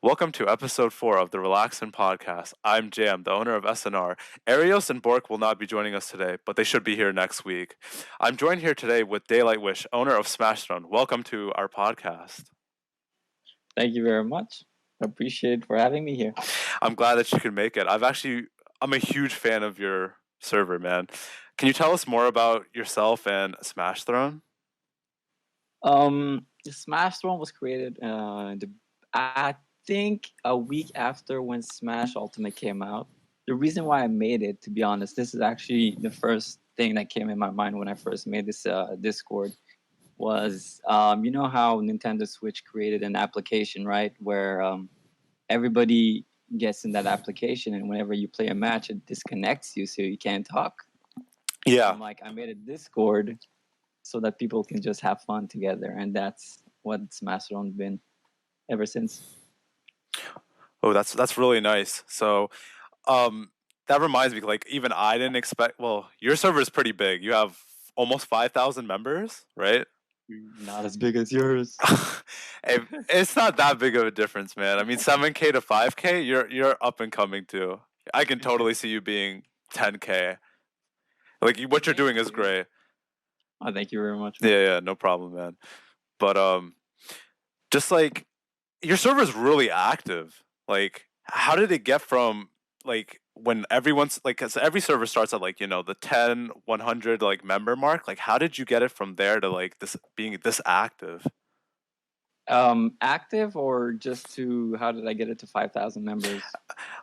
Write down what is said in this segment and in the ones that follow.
Welcome to episode 4 of the Relaxin Podcast. I'm Jam, the owner of SNR. Arios and Bork will not be joining us today, but they should be here next week. I'm joined here today with Daylight Wish, owner of Smash Throne. Welcome to our podcast. Thank you very much. Appreciate for having me here. I'm glad that you could make it. I'm a huge fan of your server, man. Can you tell us more about yourself and Smash Throne? The Smash Throne was created, I think, a week after when Smash Ultimate came out. The reason why I made it, to be honest, this is actually the first thing that came in my mind when I first made this Discord. Was you know how Nintendo Switch created an application, right, where everybody gets in that application, and whenever you play a match, it disconnects you, so you can't talk. Yeah. I'm like, I made a Discord so that people can just have fun together, and that's what Smash Throne's been ever since. Oh, that's really nice. So, that reminds me, like, even I didn't expect. Well, your server is pretty big. You have almost 5,000 members, right? Not as big as yours. It's not that big of a difference, man. I mean, 7K to 5K, you're up and coming too. I can totally see you being 10K. Like what you're doing is great. Oh, thank you very much. Yeah, no problem, man. But just like your server is really active. Like, how did it get from like when everyone's like, cause every server starts at like, the 10, 100 like member mark. Like, how did you get it from there to like this being this active? Active, or just to how did I get it to 5,000 members?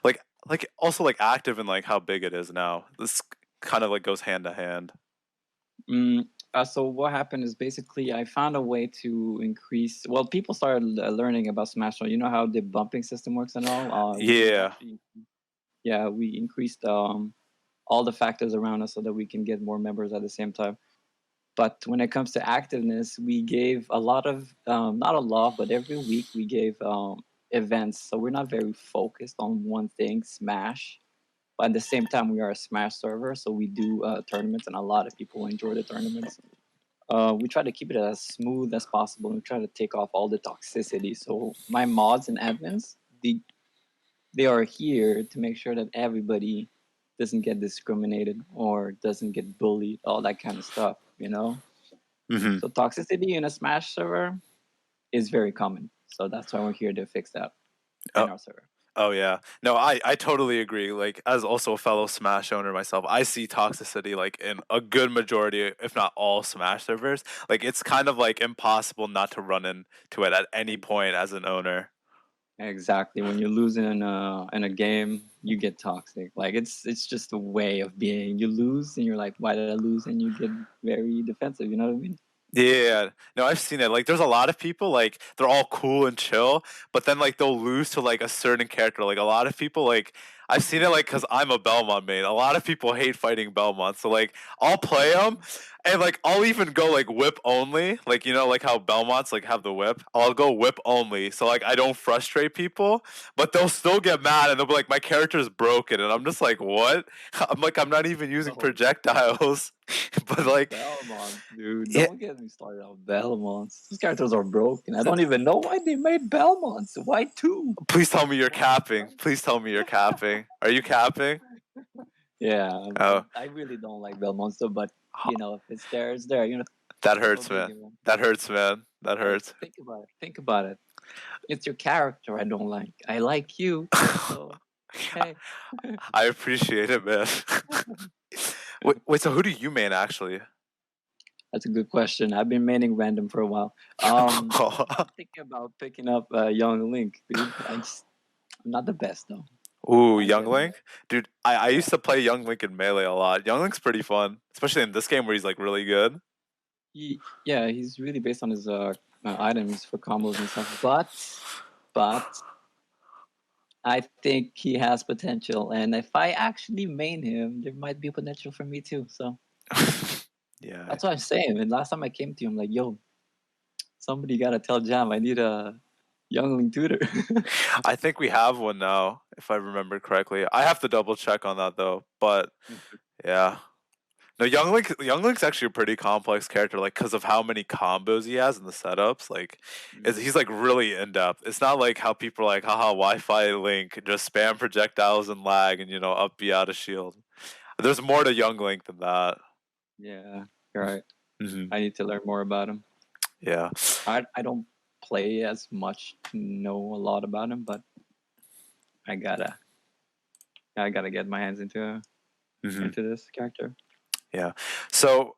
Like also like active and like how big it is now. This kind of like goes hand to hand. So what happened is basically I found a way to increase. Well, people started learning about Smash Bros. You know how the bumping system works and all. Yeah. We increased all the factors around us so that we can get more members at the same time. But when it comes to activeness, we gave a lot of not a lot, but every week we gave events. So we're not very focused on one thing, Smash. But at the same time, we are a Smash server, so we do tournaments, and a lot of people enjoy the tournaments. We try to keep it as smooth as possible, and we try to take off all the toxicity. So my mods and admins, they are here to make sure that everybody doesn't get discriminated or doesn't get bullied, all that kind of stuff, Mm-hmm. So toxicity in a Smash server is very common. So that's why we're here to fix that in our server. Oh yeah. No, I totally agree. Like, as also a fellow Smash owner myself, I see toxicity like in a good majority, if not all Smash servers. Like, it's kind of like impossible not to run into it at any point as an owner. Exactly. When you're losing in a game, you get toxic. Like it's just a way of being. You lose and you're like, why did I lose? And you get very defensive, you know what I mean? Yeah, no, I've seen it. Like, there's a lot of people, like, they're all cool and chill, but then, like, they'll lose to, like, a certain character. Like, a lot of people, like, I've seen it, like, because I'm a Belmont main. A lot of people hate fighting Belmont. So, like, I'll play them, and, like, I'll even go, like, whip only. Like, like how Belmonts, like, have the whip? I'll go whip only. So, like, I don't frustrate people, but they'll still get mad, and they'll be like, my character's broken. And I'm just like, what? I'm like, I'm not even using projectiles. But like Belmont, dude, don't get me started on Belmonts. These characters are broken. I don't even know why they made Belmonts. Why two? Please tell me you're capping. Please tell me you're capping. Are you capping? Yeah. I really don't like Belmonts, though, but if it's there, it's there. That hurts, man. That hurts, man. That hurts. Think about it. Think about it. It's your character I don't like. I like you. So, hey. I appreciate it, man. Wait, so who do you main actually? That's a good question. I've been maining random for a while. I'm thinking about picking up Young Link, dude. I'm not the best though. Ooh, Young Link? Dude, I used to play Young Link in Melee a lot. Young Link's pretty fun, especially in this game where he's like really good. He's really based on his items for combos and stuff. But I think he has potential, and if I actually main him, there might be potential for me too. So yeah, that's what I'm saying. And last time I came to you, I'm like, yo, somebody gotta tell Jam I need a Youngling tutor. I think we have one now, if I remember correctly. I have to double check on that though, but yeah. No, Young Link's actually a pretty complex character, like because of how many combos he has and the setups. Like, he's like really in depth. It's not like how people are like, haha, Wi-Fi Link, just spam projectiles and lag, and up B out of shield. There's more to Young Link than that. Yeah, you're right. Hmm. I need to learn more about him. Yeah. I don't play as much to know a lot about him, but I gotta get my hands into Hmm. this character. Yeah. So,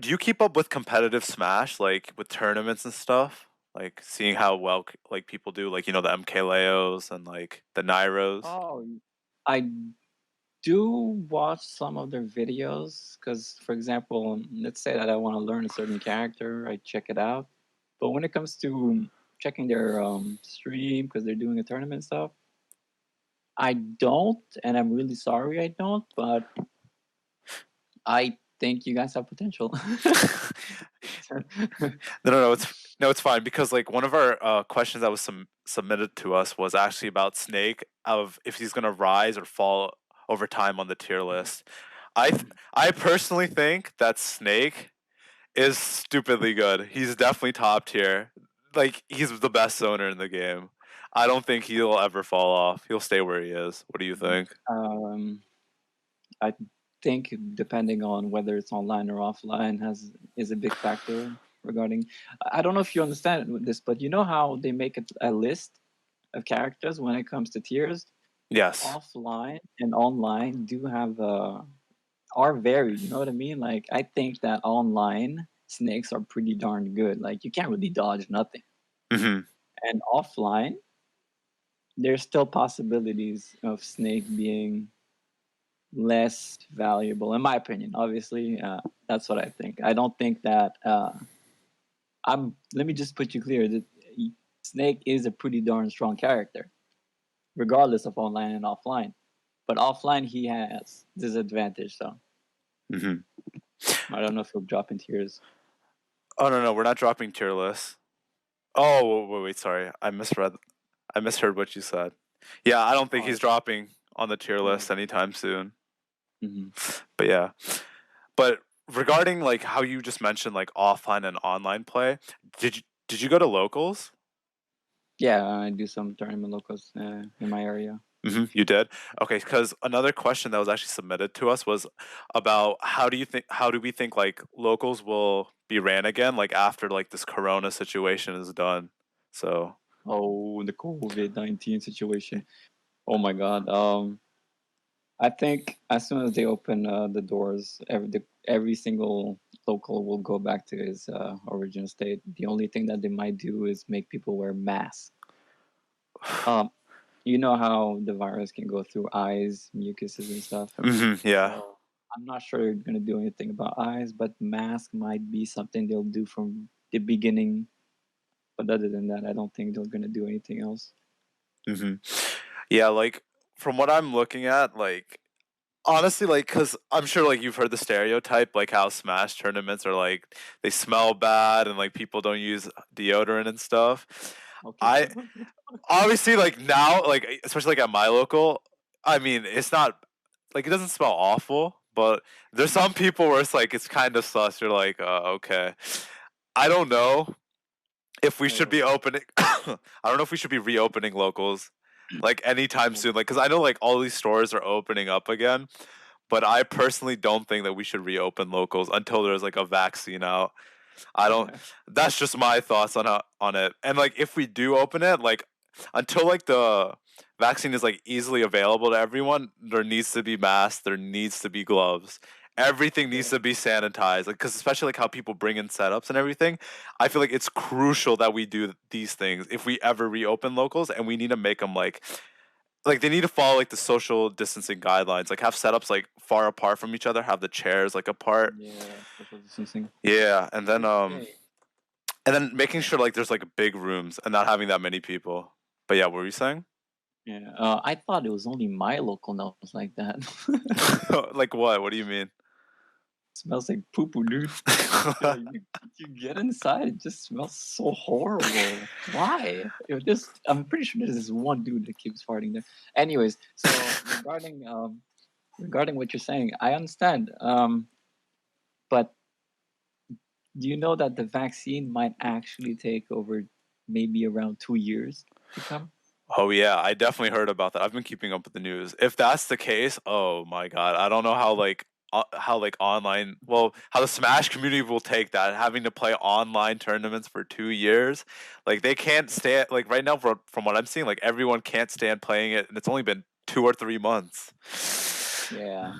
do you keep up with competitive Smash, like with tournaments and stuff? Like seeing how well like people do, like the MKLeos and like the Nairos. Oh, I do watch some of their videos because, for example, let's say that I want to learn a certain character, I check it out. But when it comes to checking their stream because they're doing a tournament stuff, I don't, and I'm really sorry I don't. But I think you guys have potential. No, it's fine because like one of our questions that was submitted to us was actually about Snake of if he's gonna rise or fall over time on the tier list. I personally think that Snake is stupidly good. He's definitely top tier. Like he's the best zoner in the game. I don't think he'll ever fall off. He'll stay where he is. What do you think? I think depending on whether it's online or offline is a big factor regarding. I don't know if you understand this, but you know how they make a list of characters when it comes to tiers. Yes. Offline and online do have are varied. You know what I mean? Like I think that online snakes are pretty darn good. Like you can't really dodge nothing. Hmm. And offline, there's still possibilities of snake being less valuable, in my opinion. Obviously, that's what I think. I don't think that I'm. Let me just put you clear that Snake is a pretty darn strong character, regardless of online and offline. But offline, he has disadvantage. So Hmm. I don't know if he'll drop in tiers. Oh no, we're not dropping tier lists. Oh wait, sorry, I misheard what you said. Yeah, I don't think Oh, he's dropping on the tier yeah. list anytime soon. Mm-hmm. But yeah, but regarding like how you just mentioned like offline and online play, did you go to locals? Yeah, I do some tournament locals in my area. You did? Okay, because another question that was actually submitted to us was about how do we think like locals will be ran again, like after like this Corona situation is done. So Oh, the COVID-19 situation. Oh my God. I think as soon as they open the doors, every single local will go back to his original state. The only thing that they might do is make people wear masks. Um, you know how the virus can go through eyes, mucuses, and stuff. yeah. So I'm not sure they're gonna do anything about eyes, but mask might be something they'll do from the beginning. But other than that, I don't think they're gonna do anything else. hmm Yeah, like from what I'm looking at, like honestly, like because I'm sure like you've heard the stereotype, like how Smash tournaments are like they smell bad and like people don't use deodorant and stuff. Okay. I obviously like now, like especially like at my local, I mean it's not like it doesn't smell awful, but there's some people where it's like it's kind of sus. You're like, okay, I don't know if we should be opening. I don't know if we should be reopening locals like anytime soon. Like, because I know like all these stores are opening up again, but I personally don't think that we should reopen locals until there's like a vaccine out. I don't. That's just my thoughts on it. And like, if we do open it, like until like the vaccine is like easily available to everyone, there needs to be masks. There needs to be gloves. Everything needs to be sanitized. Like, because especially like how people bring in setups and everything, I feel like it's crucial that we do these things if we ever reopen locals, and we need to make them like they need to follow like the social distancing guidelines, like have setups like far apart from each other, have the chairs like apart. Yeah, social distancing. Yeah, and then Okay. making sure like there's like big rooms and not having that many people. But yeah, what were you saying? Yeah, I thought it was only my local that was like that. Like what? What do you mean? Smells like poo poo, dude. Yeah, you get inside, it just smells so horrible. Why? I'm pretty sure there's this one dude that keeps farting there. Anyways, so regarding regarding what you're saying, I understand. But do you know that the vaccine might actually take over maybe around 2 years to come? Oh yeah, I definitely heard about that. I've been keeping up with the news. If that's the case, oh my god, I don't know how like online, well, how the Smash community will take that, having to play online tournaments for 2 years. Like they can't stand, like right now from what I'm seeing, like everyone can't stand playing it, and it's only been 2 or 3 months. Yeah,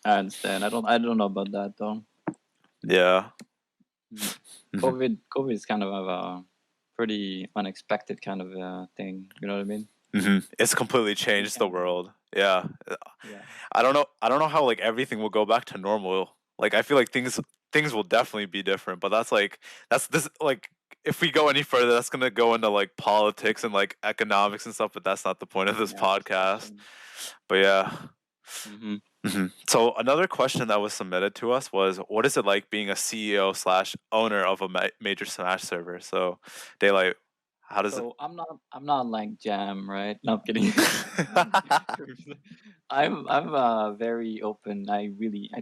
I understand. I don't know about that though. Yeah. Mhm. Mhm. COVID is kind of a pretty unexpected kind of thing. You know what I mean? It's completely You changed the can't. world. Yeah. Yeah. I don't know. I don't know how like everything will go back to normal. Like I feel like things will definitely be different. But that's this like if we go any further, that's gonna go into like politics and like economics and stuff. But that's not the point of this Yeah. podcast. Discussion. But yeah. Hmm. So another question that was submitted to us was, what is it like being a CEO slash owner of a major Smash server? So, Daylight, how does it? So I'm not like Jam, right? No, I'm kidding. I'm very open. I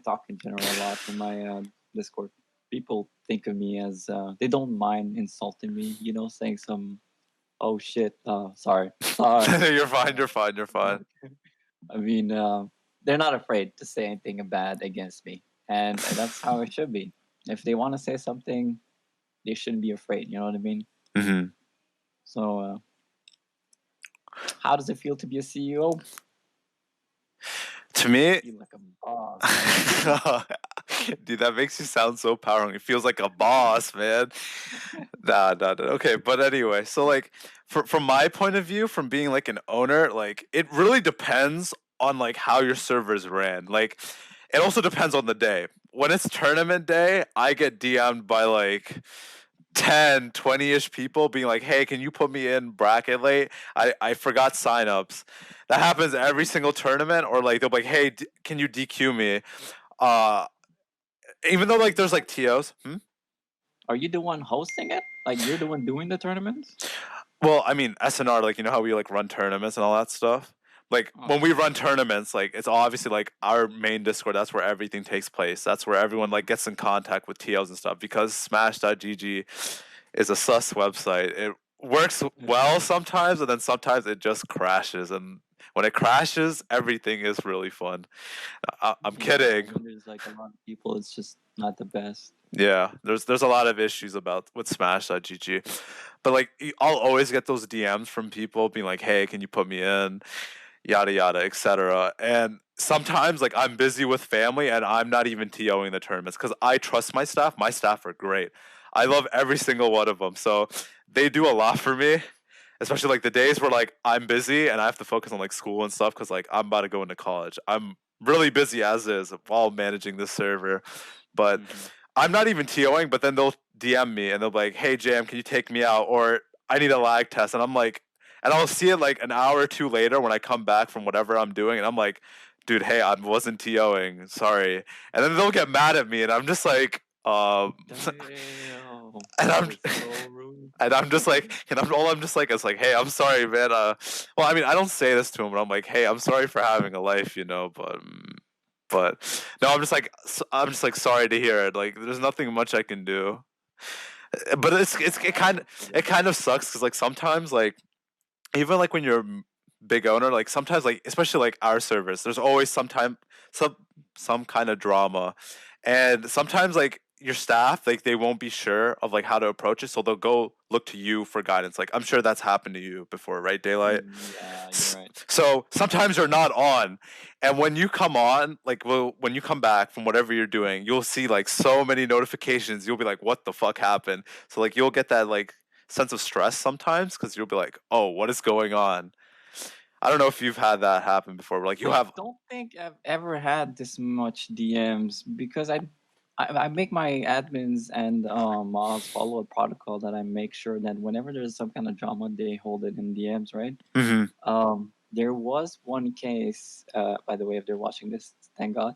talk in general a lot in my Discord. People think of me as they don't mind insulting me. Saying some oh shit. Sorry. You're fine. You're Uh, fine. You're fine. I mean, they're not afraid to say anything bad against me, and that's how it should be. If they want to say something, they shouldn't be afraid. You know what I mean? hmm So, how does it feel to be a CEO? To me, Feel like a boss, man. dude, that makes you sound so powering. It feels like a boss, man. Nah. Okay, but anyway, so like, from my point of view, from being like an owner, like it really depends on like how your servers ran. Like, it also depends on the day. When it's tournament day, I get DM'd by like 10, 20-ish people being like, hey, can you put me in bracket late? I forgot signups. That happens every single tournament. Or like they'll be like, hey, can you DQ me? Uh, Even though like there's like TOs. Are you the one hosting it? Like you're the one doing the tournaments? Well, I mean SNR, like you know how we like run tournaments and all that stuff. Like Oh, when we run tournaments, like it's obviously like our main Discord. That's where everything takes place. That's where everyone like gets in contact with TOs and stuff. Because Smash.gg is a sus website. It works well sometimes, and then sometimes it just crashes. And when it crashes, everything is really fun. I'm yeah. kidding. When there's like a lot of people, it's just not the best. Yeah, there's a lot of issues about with Smash.gg, but like I'll always get those DMs from people being like, "Hey, can you put me in?" Yada yada, etc. And sometimes like I'm busy with family and I'm not even TOing the tournaments because I trust my staff. My staff are great. I love every single one of them, so they do a lot for me. Especially like the days where like I'm busy and I have to focus on like school and stuff because like I'm about to go into college. I'm really busy as is while managing this server, but Hmm. I'm not even TOing, but then they'll DM me and they'll be like, "Hey Jam, can you take me out?" Or I need a lag test, and I'm like, and I'll see it like an hour or two later when I come back from whatever I'm doing, and I'm like, "Dude, hey, I wasn't TOing, sorry." And then they'll get mad at me, and I'm just like, Damn, and that I'm. is so rude. And I'm just like, and I'm just like, it's like, hey, I'm sorry, man. Well, I mean, I don't say this to him, but I'm like, hey, I'm sorry for having a life, but no, I'm just like sorry to hear it. Like, there's nothing much I can do. But Yeah, I feel it you. kind of sucks because like sometimes like even like when you're a big owner, like sometimes like especially like our service, there's always some some kind of drama, and sometimes like your staff like they won't be sure of like how to approach it, so they'll go look to you for guidance. Like I'm sure that's happened to you before, right, Daylight? Yeah, you're right. So sometimes you're not on, and when you come on, like well, when you come back from whatever you're doing, you'll see like so many notifications. You'll be like, "What the fuck happened?" So like you'll get that like sense of stress sometimes because you'll be like, "Oh, what is going on?" I don't know if you've had that happen before. But like you I have, don't think I've ever had this much DMs because I make my admins and mods follow a protocol that I make sure that whenever there's some kind of drama, they hold it in DMs, right? hmm There was one case, by the way, if they're watching this, thank God.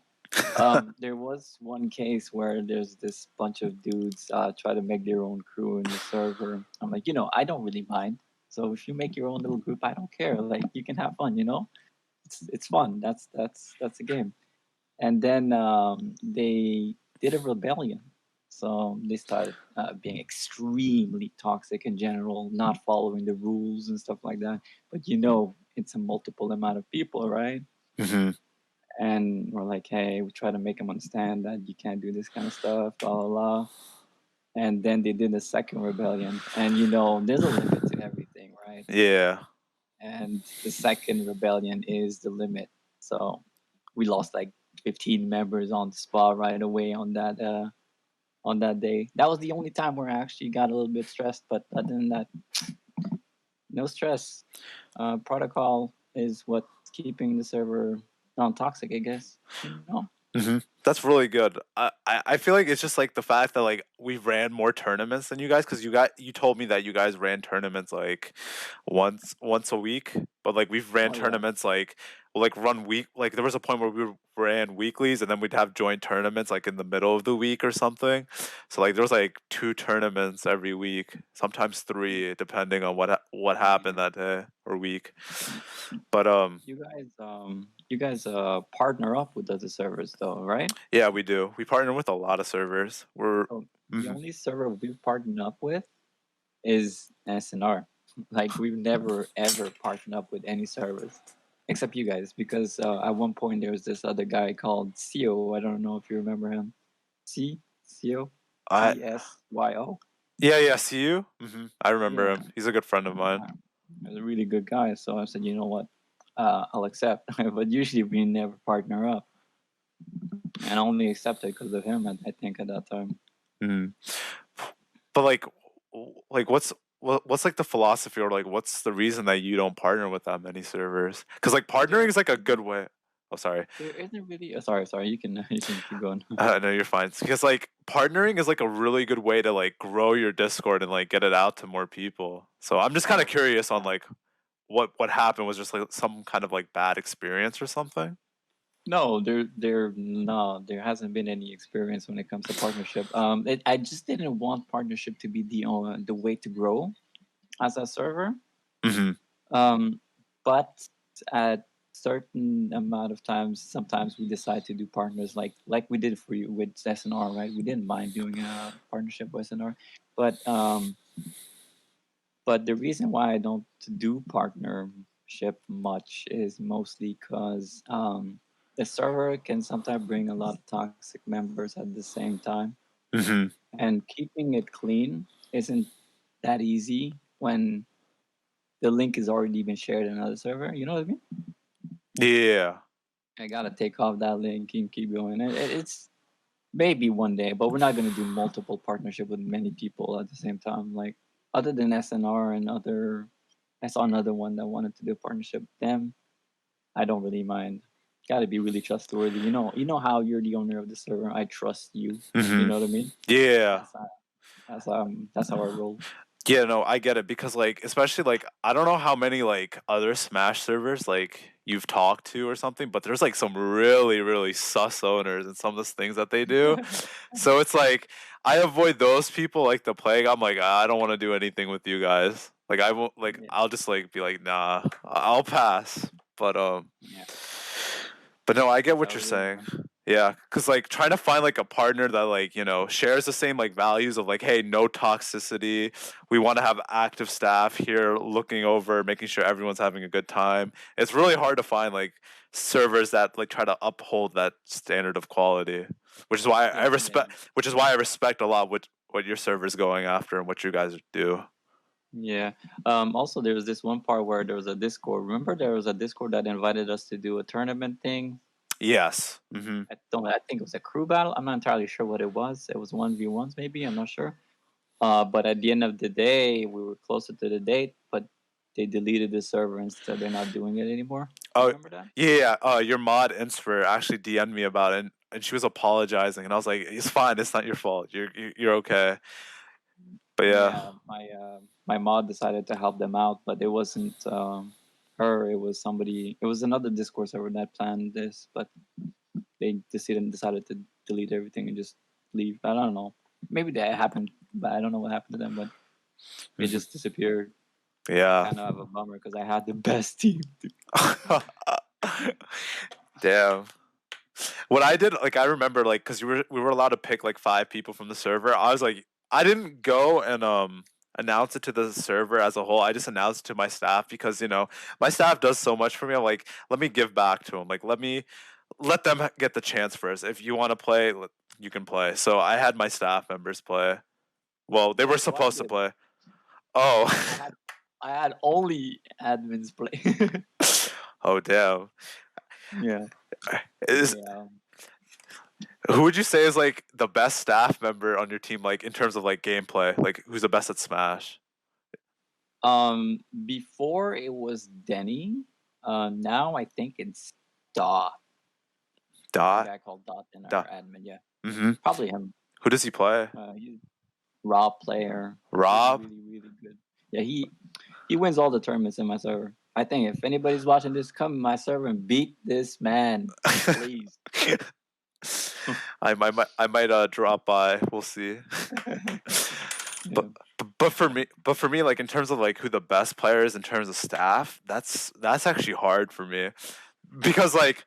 There was one case where there's this bunch of dudes try to make their own crew in the server. I'm like, I don't really mind. So if you make your own little group, I don't care. Like you can have fun. it's fun. That's a game. And then they did a rebellion. So they started being extremely toxic in general, not following the rules and stuff like that. But it's a multiple amount of people, right? Hmm. And we're like, hey, we try to make them understand that you can't do this kind of stuff, blah blah blah. And then they did the second rebellion, and there's a limit to everything, right? Yeah. And the second rebellion is the limit. So we lost like 15 members on the spot right away on that day. That was the only time where I actually got a little bit stressed, but other than that, no stress. Protocol is what's keeping the server non-toxic, I guess. Hmm. That's really good. I feel like it's just like the fact that like we ran more tournaments than you guys, because you told me that you guys ran tournaments like once a week, but like we've ran Oh yeah. tournaments like run week, like there was a point where we ran weeklies and then we'd have joint tournaments like in the middle of the week or something. So like there was like 2 tournaments every week, sometimes 3 depending on what happened Yeah. that day or week. But You guys partner up with other servers though, right? yeah, we do. We partner with a lot of servers. We're So the mhm. only server we've partnered up with is SNR. Like we've never ever partnered up with any servers except you guys, because at one point there was this other guy called Cio. I don't know if you remember him. Cio, I CSYO. yeah, see you. I remember Yeah, him. He's a good friend of mine. he's a really good guy. So I said, you know what, I'll accept. But usually we never partner up, and I only accepted because of him. I think at that time. Mhm. But like what's like the philosophy, or like what's the reason that you don't partner with that many servers? Because like partnering There, is like a good way. Oh, sorry. there isn't really. Sorry. You can you can keep going. No, you're fine. Because like partnering is like a really good way to like grow your Discord and like get it out to more people. So I'm just kind of Oh, curious on yeah. like what happened. Was just like some kind of like bad experience or something? No, no, there hasn't been any experience when it comes to partnership. I just didn't want partnership to be the way to grow as a server. Hmm. Um, but at certain amount of times, sometimes we decide to do partners like we did for you with SNR, right? We didn't mind doing a partnership with SNR, but um, but the reason why I don't do partnership much is mostly because the server can sometimes bring a lot of toxic members at the same time, Hmm. and keeping it clean isn't that easy when the link has already been shared in another server. You know what I mean? Yeah. I gotta take off that link and keep going. It's maybe one day, but we're not gonna do multiple partnership with many people at the same time. Like other than SNR and other, I saw another one that wanted to do a partnership. Them, I don't really mind. Got to be really trustworthy. You know how you're the owner of the server. I trust you. You Hmm. know what I mean? Yeah. That's how I roll. Yeah, no, I get it, because like especially like I don't know how many like other Smash servers like you've talked to or something, but there's like some really sus owners and some of the things that they do. So it's like I avoid those people like the plague. I'm like, I don't want to do anything with you guys. Like I won't, like Yeah, I'll just like be like, nah, I'll pass. But yeah. but no, I get That's what how you're it is, saying. man. Yeah, because like trying to find like a partner that like shares the same like values of like, hey, no toxicity. We want to have active staff here looking over, making sure everyone's having a good time. It's really hard to find like servers that like try to uphold that standard of quality, which is why I Yeah, respect. Which is why I respect a lot what your server's going after and what you guys do. yeah. Also, there was this one part where there was a Discord. Remember, there was a Discord that invited us to do a tournament thing. Yes. Hmm. I think it was a crew battle. I'm not entirely sure what it was. It was 1v1s, maybe. I'm not sure. But at the end of the day, we were closer to the date, but they deleted the server and said they're not doing it anymore. You Oh, remember that? yeah. Your mod Inspire actually DM'd me about it, and she was apologizing, and I was like, "It's fine. It's not your fault. You're okay." But yeah. Yeah, my mod decided to help them out, but it wasn't her. It was somebody. It was another Discord server that planned this, but they decided to delete everything and just leave. I don't know. Maybe that happened, but I don't know what happened to them. But they just disappeared. Yeah. Kind of a bummer because I had the best team. Damn. What I did, like, I remember, like, because we were allowed to pick like 5 people from the server. I was like, I didn't go and announce it to the server as a whole. I just announced it to my staff because my staff does so much for me. I'm like, let me give back to them. Like, let them get the chance first. If you want to play, you can play. So I had my staff members play. Well, they were That's what I supposed to did. play. Oh, I had only admins play. oh damn. Yeah. Is Yeah. Who would you say is like the best staff member on your team, like in terms of like gameplay? Like who's the best at Smash? Before it was Denny. Now I think it's Dot. A Dot. guy called Dot in our Dot. admin. Yeah, Mm-hmm. probably him. Who does he play? He's raw player. Rob. He's really good. Yeah, he wins all the tournaments in my server. I think if anybody's watching this, come in my server and beat this man, please. I might drop by. We'll see. Yeah. But for me, like in terms of like who the best player is in terms of staff, that's actually hard for me because like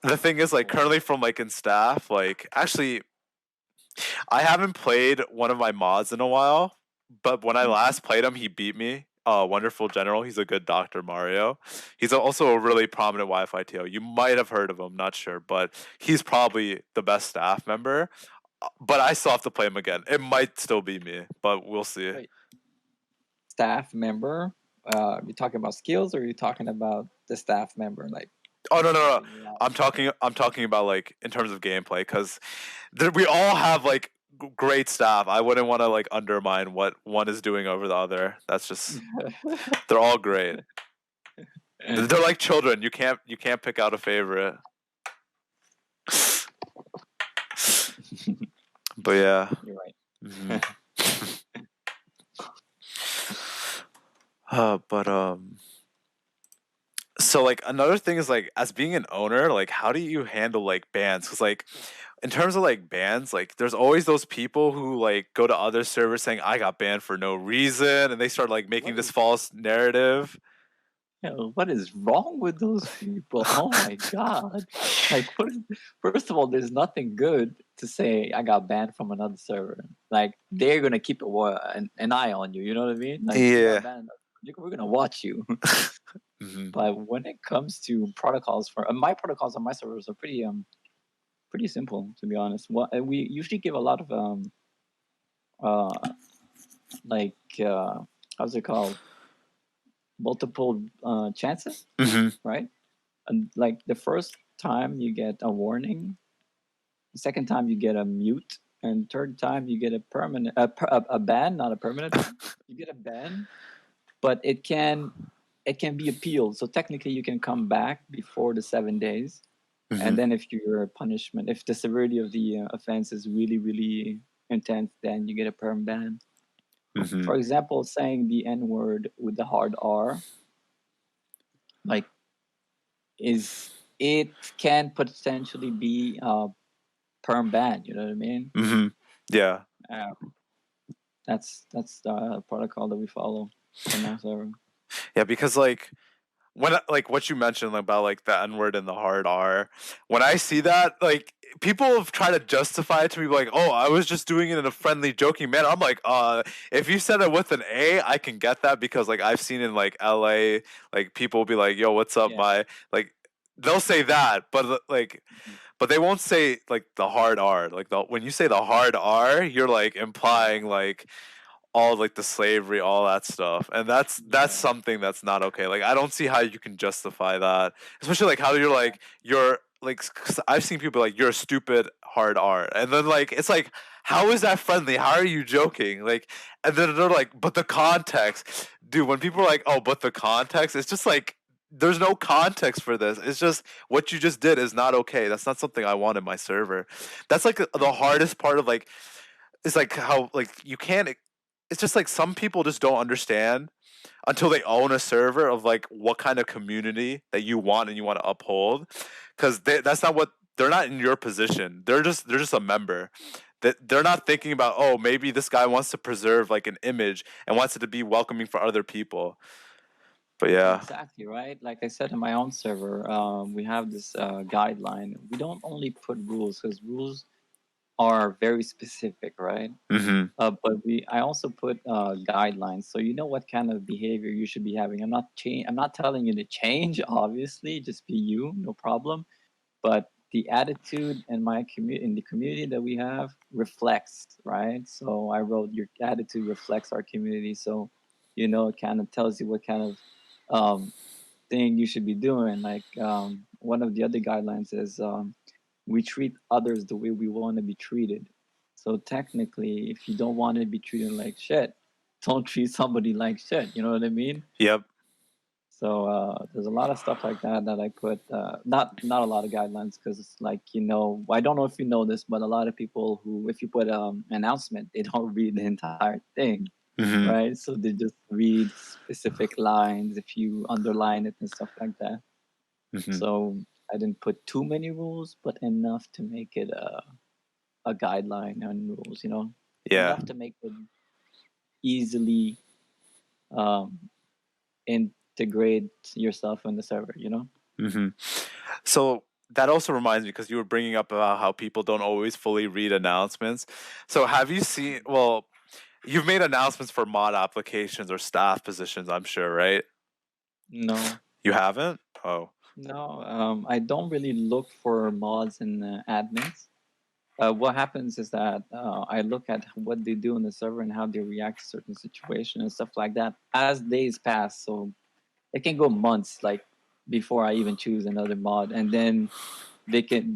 the thing is like currently from like in staff, like actually I haven't played one of my mods in a while, but when I last played him, he beat me. Wonderful General. He's a good Dr. Mario. He's also a really prominent Wi-Fi TO. You might have heard of him, not sure, but he's probably the best staff member. But I still have to play him again. It might still be me, but we'll see. Wait. Staff member? You talking about skills, or are you talking about the staff member? Like, oh no. I'm talking about like in terms of gameplay because we all have like great staff. I wouldn't want to like undermine what one is doing over the other. That's just they're all great. They're like children. You can't pick out a favorite. But yeah. You're right. Mm-hmm. So like another thing is like as being an owner, like how do you handle like bans? Because like in terms of like bans, like there's always those people who like go to other servers saying I got banned for no reason, and they start like making this false narrative. What is wrong with those people? Oh my god! Like, first of all, there's nothing good to say. I got banned from another server. Like, they're gonna keep an eye on you. You know what I mean? Like, Yeah. We're gonna watch you. Mm-hmm. But when it comes to protocols for my protocols on my servers are pretty simple, to be honest. We usually give a lot of like how's it called? Multiple chances, right? And like the first time you get a warning, the second time you get a mute, and third time you get a permanent a ban, not a permanent ban. You get a ban, but it can be appealed. So technically, you can come back before the 7 days, and then if the severity of the offense is really really intense, then you get a perm ban. For example, saying the N word with the hard R, like, it can potentially be a perm ban. You know what I mean? Yeah. That's the protocol that we follow in our server. Yeah, because like when like what you mentioned about like the N word and the hard R, when I see that, like people have tried to justify it to me like, oh, I was just doing it in a friendly, joking manner. I'm like, if you said it with an A, I can get that because like I've seen in like LA, like people will be like, yo, what's up, my like they'll say that, but like but they won't say like the hard R. Like when you say the hard R, you're like implying like all like the slavery, all that stuff, and that's something that's not okay. Like I don't see how you can justify that, especially like how you're like 'cause I've seen people like you're a stupid hard R, and then like it's like how is that friendly? How are you joking? Like, and then they're like, but the context, dude. When people are like, oh, but the context, it's just like there's no context for this. It's just what you just did is not okay. That's not something I want in my server. That's like the hardest part of like is like how like you can't it's just like some people just don't understand until they own a server of like what kind of community that you want and you want to uphold because that's not what they're not in your position. They're just a member that they're not thinking about, oh, maybe this guy wants to preserve like an image and wants it to be welcoming for other people. But yeah. Exactly, right? Like I said in my own server, we have this guideline. We don't only put rules because rules are very specific, right? Mm-hmm. But I also put guidelines, so you know what kind of behavior you should be having. I'm not telling you to change, obviously. Just be you, no problem. But the attitude in the community that we have reflects, right? So I wrote your attitude reflects our community. So it kind of tells you what kind of um, thing you should be doing. Like one of the other guidelines is we treat others the way we want to be treated. So technically, if you don't want to be treated like shit, don't treat somebody like shit. You know what I mean? Yep. So there's a lot of stuff like that that I put. Not a lot of guidelines because it's like I don't know if you know this, but a lot of people who, if you put announcement, they don't read the entire thing, Mm-hmm. right? So they just read specific lines if you underline it and stuff like that. Mm-hmm. So I didn't put too many rules, but enough to make it a guideline and rules. Yeah. Enough to make it easily um, integrate yourself in the server. Mm-hmm. So that also reminds me because you were bringing up about how people don't always fully read announcements. So have you seen? Well, you've made announcements for mod applications or staff positions, I'm sure, right? No, You haven't? Oh. no, I don't really look for mods and admins. What happens is that I look at what they do in the server and how they react to certain situations and stuff like that as days pass. So it can go months, like before I even choose another mod, and then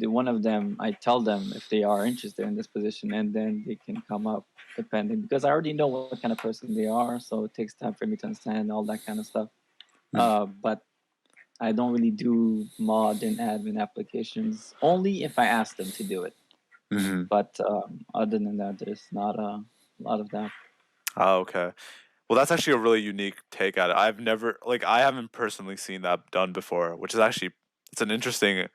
one of them, I tell them if they are interested in this position, and then they can come up depending because I already know what kind of person they are, so it takes time for me to understand all that kind of stuff. But I don't really do mod and admin applications only if I ask them to do it. Mm-hmm. But other than that, there's not a lot of that. Oh, okay. Well, that's actually a really unique take at it. I haven't personally seen that done before, which is actually, it's an interesting,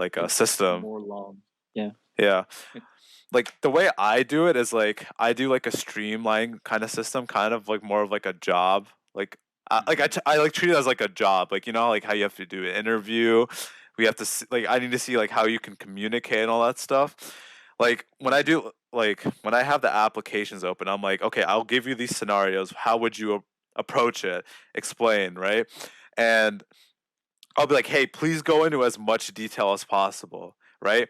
It's system. more long. Yeah. Yeah. It, Like the way I do it is like I do like a streamline kind of system, kind of like more of like a job. mhm. I like treat it as like a job. Like like how you have to do an interview. We have to see, like I need to see like how you can communicate and all that stuff. Like when I have the applications open, I'm like, okay, I'll give you these scenarios. How would you approach it? Explain, right? And I'll be like, hey, please go into as much detail as possible, right?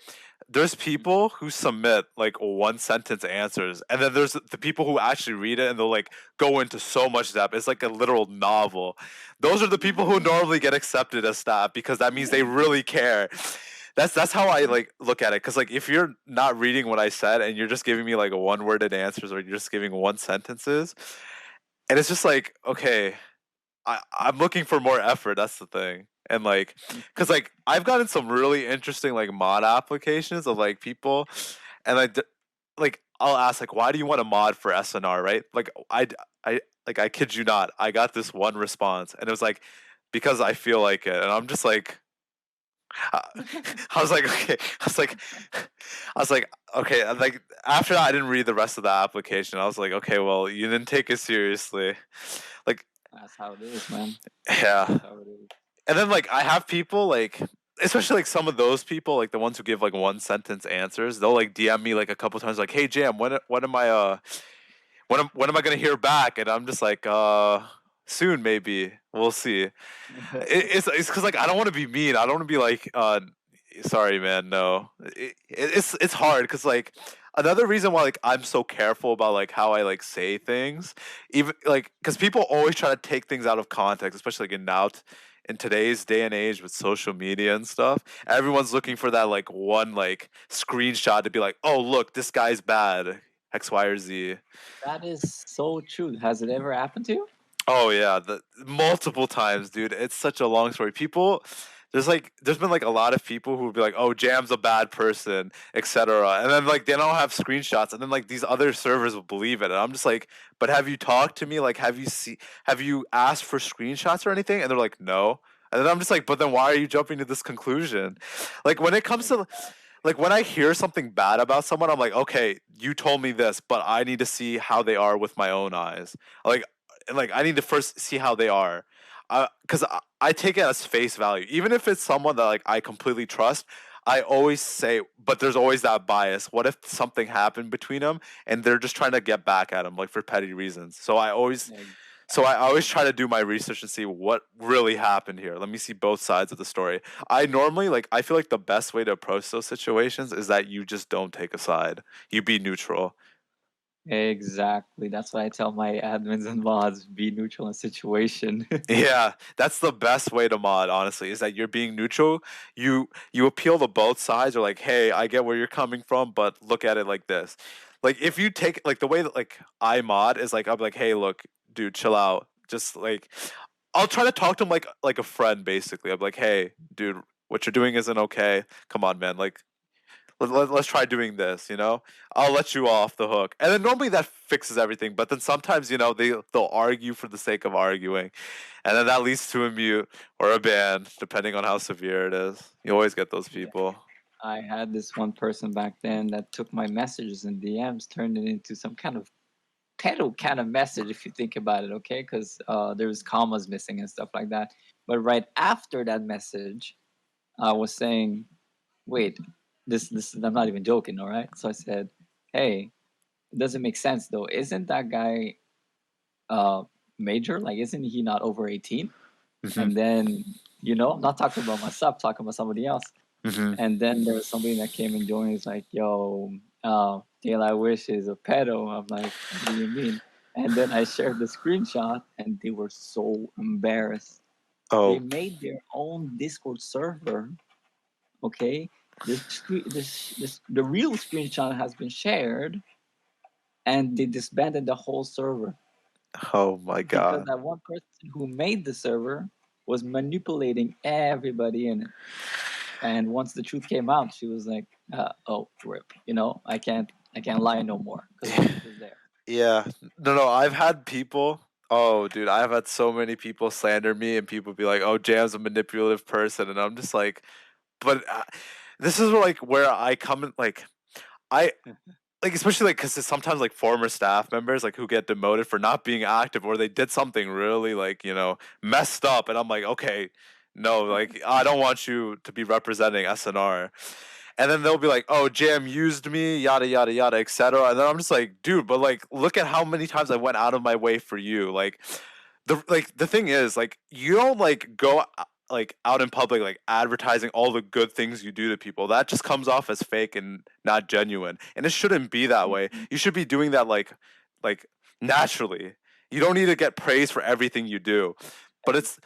There's people who submit like one sentence answers, and then there's the people who actually read it and they'll like go into so much depth. It's like a literal novel. Those are the people who normally get accepted as staff because that means they really care. That's how I like look at it. Because like if you're not reading what I said and you're just giving me like a one worded answers or you're just giving one sentences, and it's just like okay, I'm looking for more effort. That's the thing. And like, cause like I've gotten some really interesting like mod applications of like people, and like I'll ask like, why do you want a mod for SNR? Right? I kid you not, I got this one response, and it was like, because I feel like it, and I'm just like, I I was like, okay, I was like, okay, and like after that, I didn't read the rest of the application. I was like, okay, well, you didn't take it seriously, like, That's how it is, man. yeah. That's how it is. And then like I have people like especially like some of those people like the ones who give like one sentence answers, they'll like DM me like a couple times like, "Hey Jam, when am I when am I going to hear back?" And I'm just like, soon maybe. We'll see." It's cuz like I don't want to be mean. I don't want to be like sorry man, no. It's hard cuz like another reason why like I'm so careful about like how I like say things, even like cuz people always try to take things out of context, especially like in today's day and age with social media and stuff. Everyone's looking for that like one like screenshot to be like, "Oh, look, this guy's bad." X, Y, or Z. That is so true. Has it ever happened to you? Oh yeah, the multiple times, dude. It's such a long story. There's been like a lot of people who would be like, "Oh, Jam's a bad person," etc. And then like they don't have screenshots, and then like these other servers will believe it, and I'm just like, "But have you talked to me? Like, have you asked for screenshots or anything?" And they're like, "No." And then I'm just like, "But then why are you jumping to this conclusion?" Like when it comes to like when I hear something bad about someone, I'm like, "Okay, you told me this, but I need to see how they are with my own eyes." Like and like I need to first see how they are. because I take it as face value, even if it's someone that like I completely trust. I always say, but there's always that bias. What if something happened between them and they're just trying to get back at him, like for petty reasons? So I always Exactly. try to do my research and see what really happened here. Let me see both sides of the story. I normally like I feel like the best way to approach those situations is that you just don't take a side. You be neutral. Exactly. That's what I tell my admins and mods: be neutral in situation. Yeah, that's the best way to mod, honestly, is that you're being neutral. You appeal to both sides. Or like, hey, I get where you're coming from, but look at it like this. Like if you take like the way that like I mod is like I'm like, hey, look, dude, chill out. Just like I'll try to talk to him like a friend, basically. I'm like, hey, dude, what you're doing isn't okay. Come on, man. Like let's try doing this, you know? I'll let you off the hook. And then normally that fixes everything, but then sometimes, they'll argue for the sake of arguing. And then that leads to a mute or a ban, depending on how severe it is. You always get those Yeah. people. I had this one person back then that took my messages and DMs, turned it into some kind of pedo kind of message, if you think about it, okay? Because there was commas missing and stuff like that. But right after that message, I was saying, "Wait, this I'm not even joking, all right?" So I said, "Hey, it doesn't make sense though. Isn't that guy uh major? Like, isn't he not over 18?" Hmm. And then, I'm not talking about myself, talking about somebody else. Hmm. And then there was somebody that came and joined. He's like, "Yo, Dale, I wish is a pedo." I'm like, "What do you mean?" And then I shared the screenshot, and they were so embarrassed. They Oh, made their own Discord server. Okay, the real screenshot has been shared, and they disbanded the whole server oh my because God. that one person who made the server was manipulating everybody in it. And once the truth came out, she was like, "Oh, rip. I can't lie no more because the truth is there." Yeah. No, I've had people. Oh, dude, I've had so many people slander me and people be like, oh, Jam's a manipulative person. And I'm just like, but this is like where I come in, I like especially like because sometimes like former staff members like who get demoted for not being active or they did something really like messed up, and I'm like, okay, no, like I don't want you to be representing SNR. And then they'll be like, oh, Jam used me, yada yada yada, etc. And then I'm just like, dude, but like look at how many times I went out of my way for you. The thing is, like, you don't like go like out in public like advertising all the good things you do to people. That just comes off as fake and not genuine, and it shouldn't be that way. Mhm. You should be doing that like naturally. You don't need to get praise for everything you do. But it's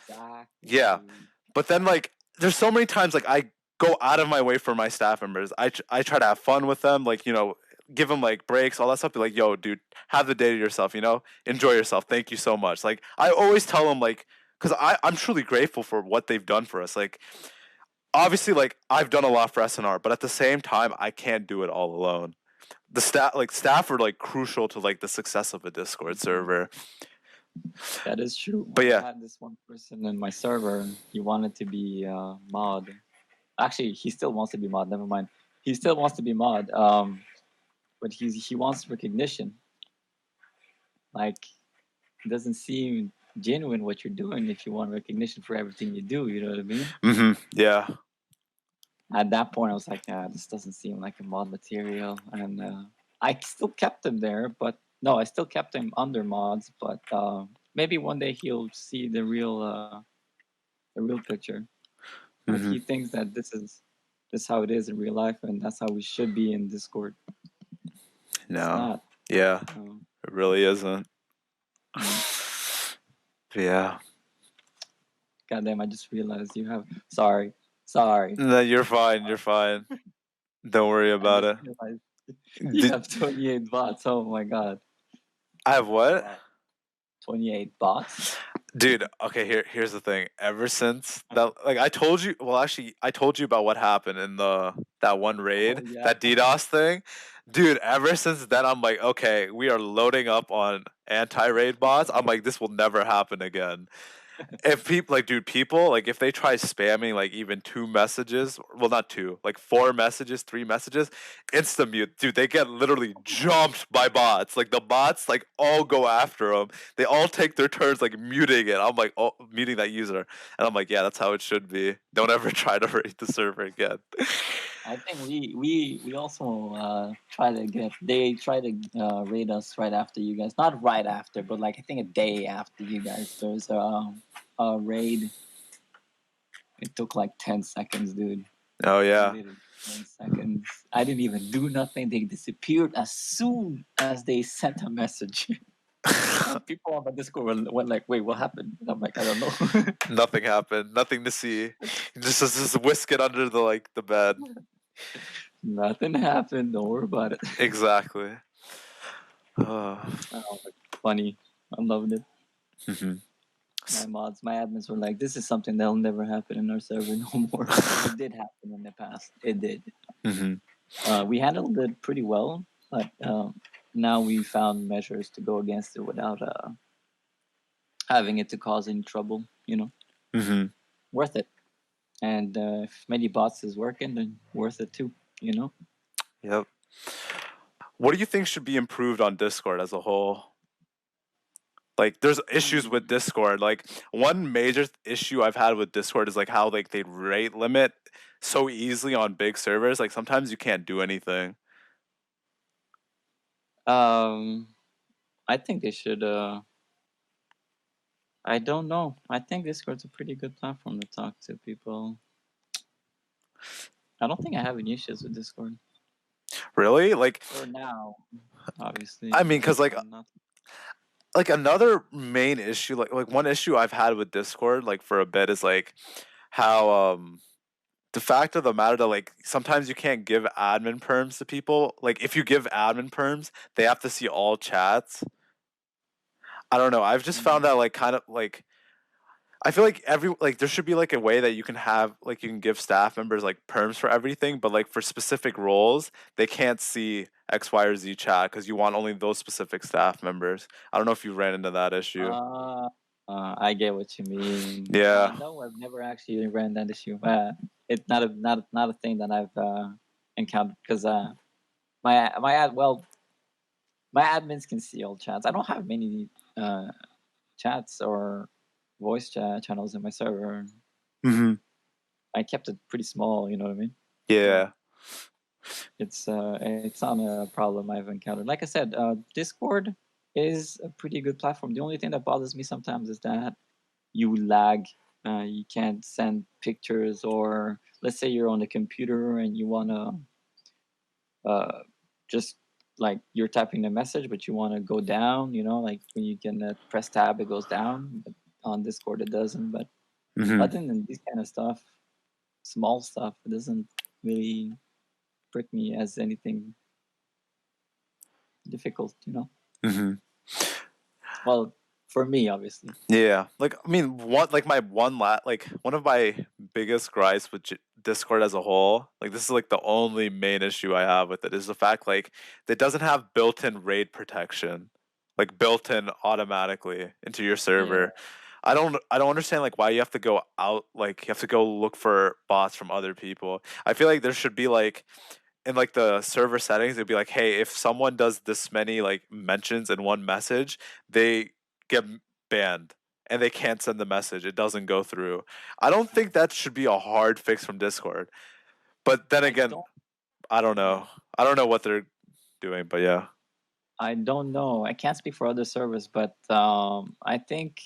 yeah. Exactly. But then like there's so many times like I go out of my way for my staff members. I try to have fun with them, like give them like breaks, all that stuff. Be like, yo, dude, have the day to yourself. Enjoy yourself. Thank you so much. Like I always tell them like, because I'm truly grateful for what they've done for us. Like obviously, like I've done a lot for SNR, but at the same time, I can't do it all alone. The staff are like crucial to like the success of a Discord Mhm. server. That is true. But I yeah. had this one person in my server. He wanted to be mod. Actually, he still wants to be mod. Never mind. He still wants to be mod. But he wants recognition. Like, it doesn't seem genuine what you're doing if you want recognition for everything you do. You know what I mean? Yeah. At that point, I was like, this doesn't seem like a mod material, and I still kept him there. But no, I still kept him under mods. But maybe one day he'll see the real picture. Like, Hmm. he thinks that this how it is in real life, and that's how we should be in Discord. It's No. not. Yeah. Um, It really isn't. mm. Yeah. God damn! I just realized you have. Sorry. No, you're fine. You're fine. Don't worry I about just it. realized you Did have 28 bots. Oh my god! I have what? Wow, 28 bots. Dude, okay, here's the thing. Ever since that, like I told you, well actually I told you about what happened in the that one Oh raid, yeah. that DDoS thing. Dude, ever since then I'm like, okay, we are loading up on anti-raid bots. I'm like, this will never happen again. if people like, dude, people like if they try spamming like even 2 messages, well, not two, like 4 messages, 3 messages, insta mute, dude. They get literally jumped by bots. Like the bots, like all go after them. They all take their turns like muting it. I'm like, oh, muting that user, and I'm like, yeah, that's how it should be. Don't ever try to raid the server again. I think we also they try to raid us right after you guys. Not right after, but like I think a day after you guys. There's a raid. It took like 10 seconds, dude. Oh yeah. Literally 10 seconds. I didn't even do nothing. They disappeared as soon as they sent a message. People on the Discord went like, "Wait, what happened?" And I'm like, "I don't know." Nothing happened. Nothing to see. Just whisk it under the bed. Nothing happened. Don't worry about it. Exactly. Oh, funny. I loved it. Mhm. My admins were like, "This is something that'll never happen in our server no more." It did happen in the past. It did. Mhm. We handled it pretty well, but now we found measures to go against it without having it to cause any trouble. Mhm. Worth it. And if many bots is working, then worth it too. Yep. What do you think should be improved on Discord as a whole? Like, there's issues with Discord. Like, one major issue I've had with Discord is like how like they rate limit so easily on big servers. Like sometimes you can't do anything. I think they should. I don't know. I think Discord's a pretty good platform to talk to people. I don't think I have any issues with Discord Really? Like, for now. Obviously, I mean, because not. like another main issue, like one issue I've had with Discord, like for a bit, is like how the fact of the matter that like sometimes you can't give admin perms to people. Like if you give admin perms, they have to see all chats. I don't know. I've just found that like kind of like I feel like there should be like a way that you can have like you can give staff members like perms for everything, but like for specific roles, they can't see X, Y, or Z chat because you want only those specific staff members. I don't know if you ran into that issue. I get what you mean. Yeah. No, I've never actually ran that issue. It's not a thing that I've encountered because my admins can see all chats. I don't have many chats or voice channels in my server. Mm-hmm. I kept it pretty small. You know what I mean? Yeah. It's not a problem I've encountered. Like I said, Discord is a pretty good platform. The only thing that bothers me sometimes is that you lag. You can't send pictures, or let's say you're on the computer and you wanna just like you're typing the message, but you want to go down. Like when you can press tab, it goes down. But on Discord, it doesn't. But Mm-hmm. other than this kind of stuff, small stuff, it doesn't really prick me as anything difficult. Mm-hmm. Well, for me, obviously. Yeah, like I mean, one of my biggest gripes with Discord as a whole, like this is like the only main issue I have with it is the fact like it doesn't have built-in raid protection, like built-in automatically into your Yeah. server. I don't understand like why you have to go out, like you have to go look for bots from other people. I feel like there should be like in like the server settings, it'd be like, hey, if someone does this many like mentions in one message, they get banned and they can't send the message. It doesn't go through. I don't think that should be a hard fix from Discord. But then again, I don't know. I don't know what they're doing, but yeah. I don't know. I can't speak for other servers, but I think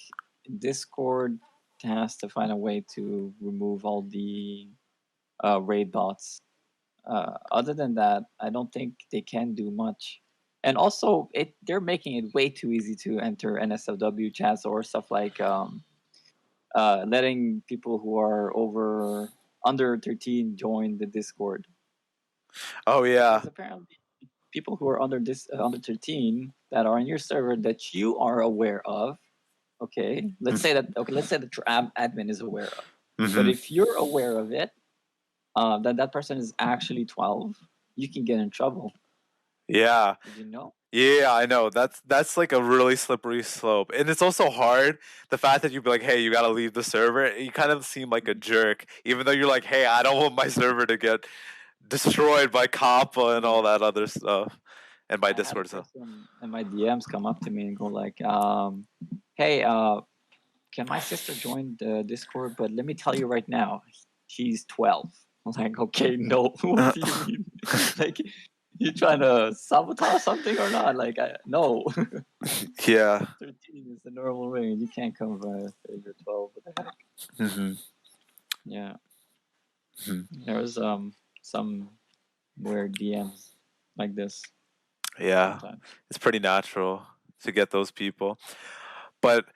Discord has to find a way to remove all the raid bots. Other than that, I don't think they can do much. And also, they're making it way too easy to enter NSFW chats or stuff like letting people who are under 13 join the Discord. Oh yeah. Because apparently, people who are under 13 that are in your server that you are aware of. Okay, let's say that your admin is aware of. Mm-hmm. But if you're aware of it, that person is actually 12, you can get in trouble. Yeah. Did you know? Yeah, I know. That's like a really slippery slope. And it's also hard the fact that you'd be like, "Hey, you got to leave the server." You kind of seem like a jerk even though you're like, "Hey, I don't want my server to get destroyed by Kappa and all that other stuff." And by I had a Discord stuff. person in my DMs come up to me and go like, "Hey, can my sister join the Discord? But let me tell you right now, she's 12." I was like, "Okay, no. What do you mean? Like, you trying to sabotage something or not? Like, no. Yeah. 13 is the normal range. You can't come by you're 12. What the heck?" Hmm. Yeah. Hmm. There was some weird DMs like this Yeah. sometimes. It's pretty natural to get those people. But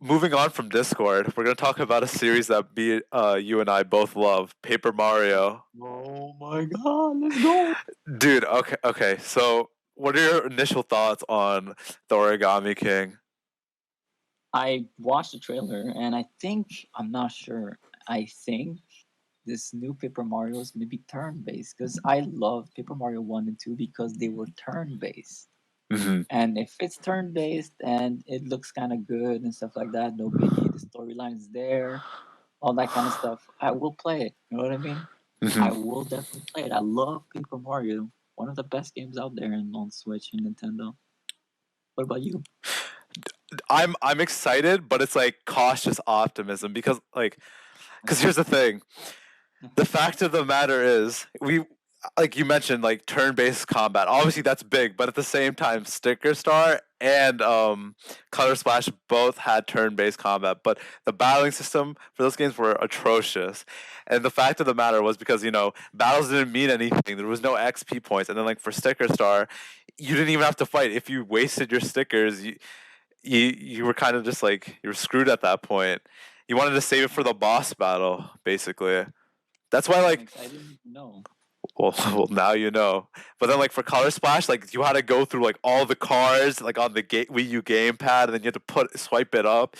moving on from Discord, we're going to talk about a series that you and I both love, Paper Mario. Oh my god, let's go. Dude, okay. So, what are your initial thoughts on the Origami King? I watched the trailer and I think I'm not sure. I think this new Paper Mario is gonna be turn based because I love Paper Mario 1 and 2 because they were turn based. Hmm. And if it's turn based and it looks kind of good and stuff like that, no biggie, the storyline's there, all that kind of stuff, I will play it. You know what I mean? I Hmm. will definitely play it. I love Paper Mario, one of the best games out there on Switch and Nintendo. What about you? I'm excited, but it's like cautious optimism because here's the thing. The fact of the matter is, we like you mentioned, like turn-based combat. Obviously, that's big, but at the same time, Sticker Star and Color Splash both had turn-based combat. But the battling system for those games were atrocious. And the fact of the matter was because battles didn't mean anything. There was no XP points. And then like for Sticker Star, you didn't even have to fight. If you wasted your stickers, you were kind of just like you were screwed at that point. You wanted to save it for the boss battle, basically. That's why, like, I didn't know. well, now you know. But then, like, for Color Splash, like, you had to go through like all the cards, like on the Wii U gamepad, and then you had to swipe it up.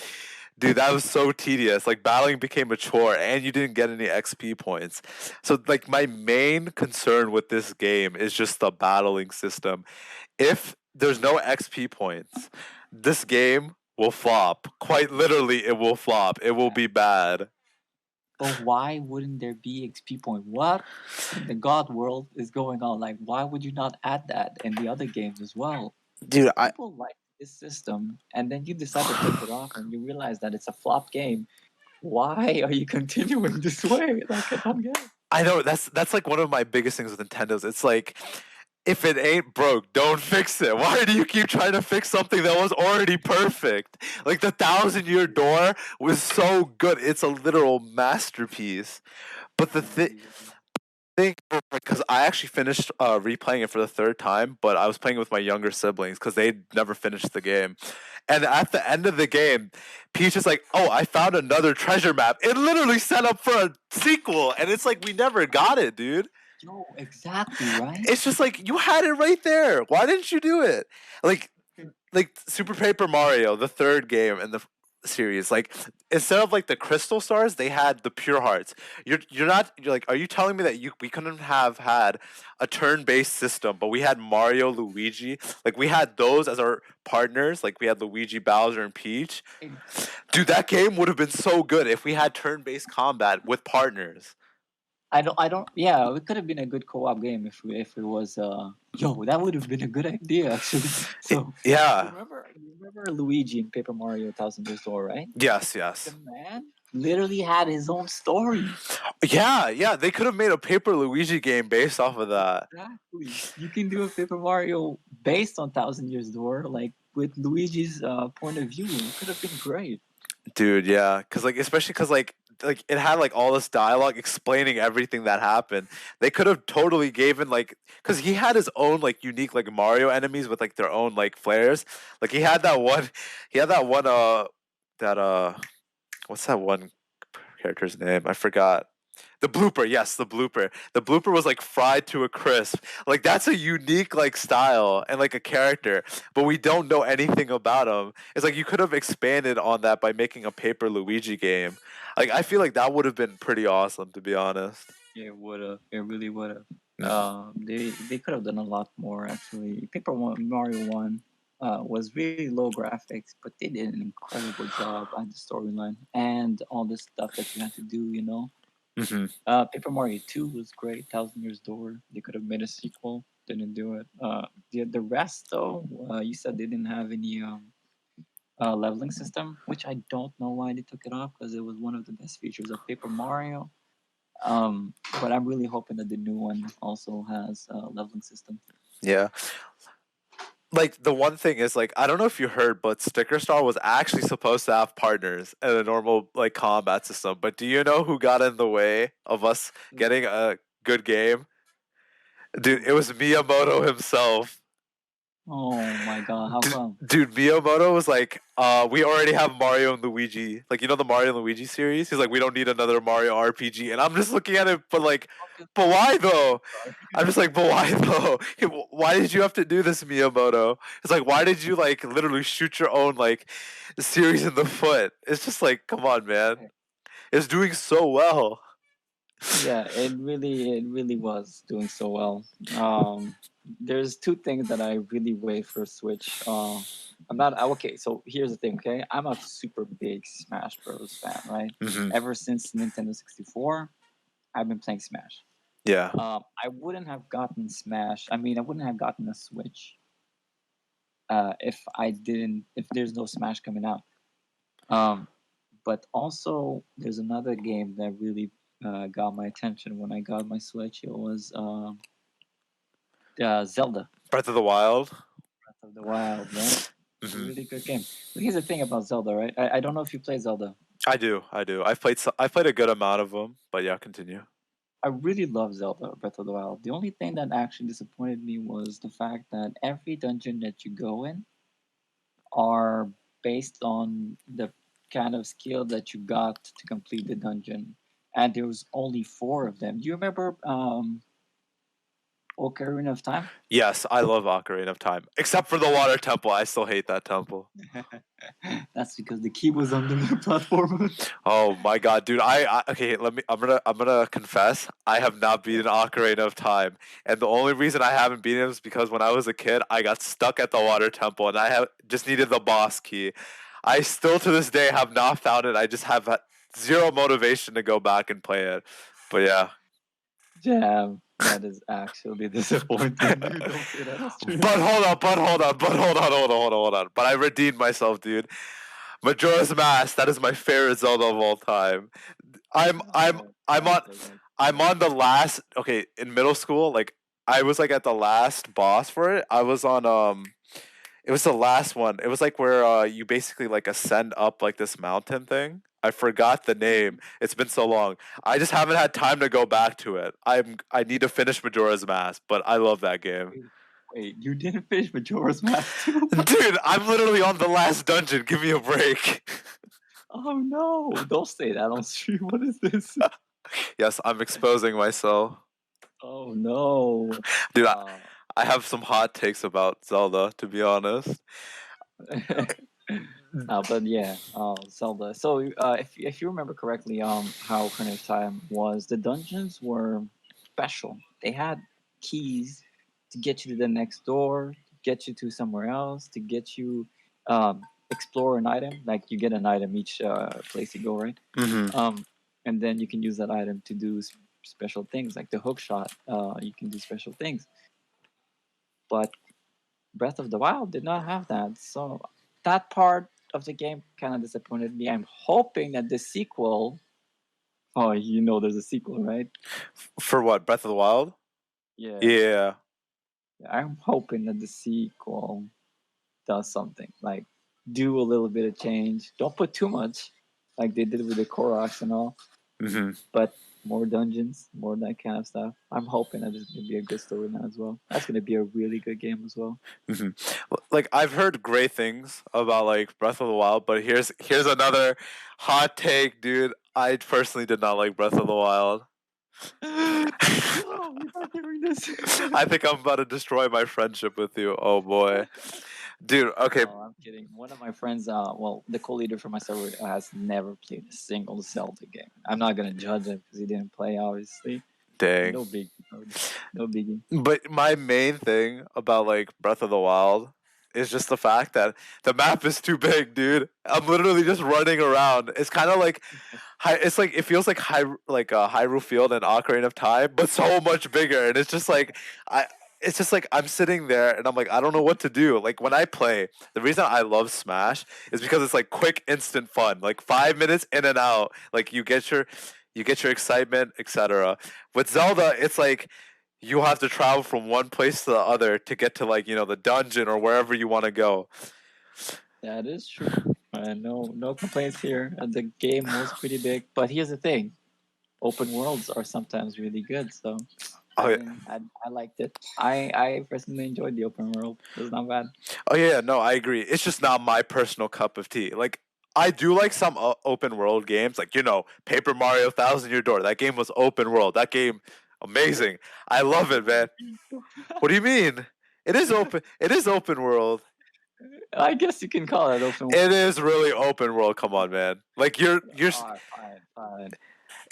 Dude, that was so tedious. Like, battling became a chore, and you didn't get any XP points. So, like, my main concern with this game is just the battling system. If there's no XP points, this game will flop. Quite literally, it will flop. It will be bad. But why wouldn't there be XP point? What in the God world is going on? Like, why would you not add that in the other games as well? Dude, People like this system, and then you decide to take it off, and you realize that it's a flop game. Why are you continuing this way? Like, I don't get it. I know that's like one of my biggest things with Nintendo's. It's like if it ain't broke, don't fix it. Why do you keep trying to fix something that was already perfect? Like the Thousand-Year Door was so good. It's a literal masterpiece. But the thing, because I actually finished replaying it for the third time, but I was playing it with my younger siblings because they never finished the game. And at the end of the game, Peach is like, "Oh, I found another treasure map." It literally set up for a sequel, and it's like we never got it, dude. Yo, exactly, right? It's just like you had it right there. Why didn't you do it? Like Super Paper Mario, the third game in the series, like instead of like the crystal stars, they had the pure hearts. You're like, are you telling me that we couldn't have had a turn-based system, but we had Mario, Luigi, like we had those as our partners, like we had Luigi, Bowser, and Peach. Dude, that game would have been so good if we had turn-based combat with partners. I don't. Yeah, it could have been a good co-op game if it was. Yo, that would have been a good idea actually. So Yeah. you remember Luigi in Paper Mario Thousand Years Door, right? Yes. The Yes. man literally had his own story. Yeah. Yeah. They could have made a Paper Luigi game based off of that. Exactly. You can do a Paper Mario based on Thousand Years Door, like with Luigi's point of view. It could have been great. Dude, yeah, because like especially because like it had like all this dialogue explaining everything that happened. They could have totally given like because he had his own like unique like Mario enemies with like their own like flares. Like he had that what's that one character's name? I forgot. The blooper, yes, the blooper. The blooper was like fried to a crisp. Like that's a unique like style and like a character, but we don't know anything about him. It's like you could have expanded on that by making a Paper Luigi game. Like I feel like that would have been pretty awesome to be honest. Yeah, it would have. It really would have. They could have done a lot more actually. Mario One was really low graphics, but they did an incredible job on the storyline and all the stuff that you had to do. Mm-hmm. Paper Mario Two was great. Thousand Years Door. They could have made a sequel. Didn't do it. The rest though, you said they didn't have any leveling system, which I don't know why they took it off because it was one of the best features of Paper Mario. But I'm really hoping that the new one also has a leveling system. Yeah. Like the one thing is like I don't know if you heard, but Sticker Star was actually supposed to have partners in a normal like combat system. But do you know who got in the way of us getting a good game? Dude, it was Miyamoto himself. Oh my god, how come? Dude, Miyamoto was like, we already have Mario and Luigi. Like, you know the Mario and Luigi series? He's like, we don't need another Mario RPG. And I'm just looking at it, but like, but why though? I'm just like, but why though? Why did you have to do this, Miyamoto? It's like, why did you like literally shoot your own like series in the foot? It's just like, come on, man. It's doing so well. Yeah, it really was doing so well. There's two things that I really wait for Switch. I'm not okay. So here's the thing. Okay, I'm a super big Smash Bros. Fan, right? Mm-hmm. Ever since Nintendo 64, I've been playing Smash. Yeah. I wouldn't have gotten Smash. I mean, I wouldn't have gotten a Switch if there's no Smash coming out. But also, there's another game that really got my attention when I got my Switch. It was Zelda Breath of the Wild. Breath of the Wild, right? Mm-hmm. Really good game. But here's the thing about Zelda, right? I don't know if you play Zelda. I do. I've played a good amount of them, but yeah, continue. I really love Zelda Breath of the Wild. The only thing that actually disappointed me was the fact that every dungeon that you go in are based on the kind of skill that you got to complete the dungeon. And there was only four of them. Do you remember Ocarina of Time? Yes, I love Ocarina of Time, except for the water temple. I still hate that temple. That's because the key was under the platform. Oh my god, dude! Okay. I'm gonna confess. I have not beaten Ocarina of Time, and the only reason I haven't beaten it is because when I was a kid, I got stuck at the water temple, and I have just needed the boss key. I still to this day have not found it. I just have zero motivation to go back and play it. But yeah. Damn, that is actually disappointing. Dude, don't say that. That's true. But hold on. But I redeemed myself, dude. Majora's Mask, that is my favorite Zelda of all time. I'm I'm I'm on I'm on the last okay, in middle school, like I was like at the last boss for it. I was on it was the last one. It was like where you basically like ascend up like this mountain thing. I forgot the name. It's been so long. I just haven't had time to go back to it. I need to finish Majora's Mask, but I love that game. Wait, you didn't finish Majora's Mask too? Dude, I'm literally on the last dungeon. Give me a break. Oh no! Don't say that on stream. What is this? Yes, I'm exposing myself. Oh no! Dude, I have some hot takes about Zelda, to be honest. But yeah, Zelda. So if you remember correctly, how Ocarina of Time was, the dungeons were special. They had keys to get you to the next door, to get you to somewhere else, to get you explore an item. Like you get an item each place you go, right? Mm-hmm. And then you can use that item to do special things, like the hook shot. You can do special things. But Breath of the Wild did not have that, so that part of the game kind of disappointed me. I'm hoping that the sequel. Oh, there's a sequel, right? For what? Breath of the Wild? Yeah. Yeah. I'm hoping that the sequel does something, like do a little bit of change. Don't put too much, like they did with the Koroks and all. Mm-hmm. But more dungeons, more that kind of stuff. I'm hoping that it's gonna be a good storyline as well. That's gonna be a really good game as well. Mm-hmm. Like I've heard great things about like Breath of the Wild, but here's another hot take, dude. I personally did not like Breath of the Wild. No, you're not hearing this. I think I'm about to destroy my friendship with you. Oh boy. Dude, okay. No, I'm kidding. One of my friends, the co-leader for my server, has never played a single Zelda game. I'm not gonna judge him because he didn't play, obviously. Dang. No big. No biggie. But my main thing about like Breath of the Wild is just the fact that the map is too big, dude. I'm literally just running around. It's kind of like it's like it feels like Hyrule Field and Ocarina of Time, but so much bigger. And it's just like I. It's just like I'm sitting there and I'm like I don't know what to do. Like when I play, the reason I love Smash is because it's like quick, instant fun. Like 5 minutes in and out. Like you get your excitement, etc. With Zelda, it's like you have to travel from one place to the other to get to like the dungeon or wherever you want to go. That is true. No complaints here. The game was pretty big, but here's the thing: open worlds are sometimes really good. So, Oh yeah. I liked it. I personally enjoyed the open world. It was not bad. Oh yeah, no, I agree. It's just not my personal cup of tea. Like I do like some open world games, like Paper Mario Thousand Year Door. That game was open world. That game, amazing. I love it, man. What do you mean? It is open. It is open world. I guess you can call it open world. It is really open world. Come on, man. Like you're. Fine.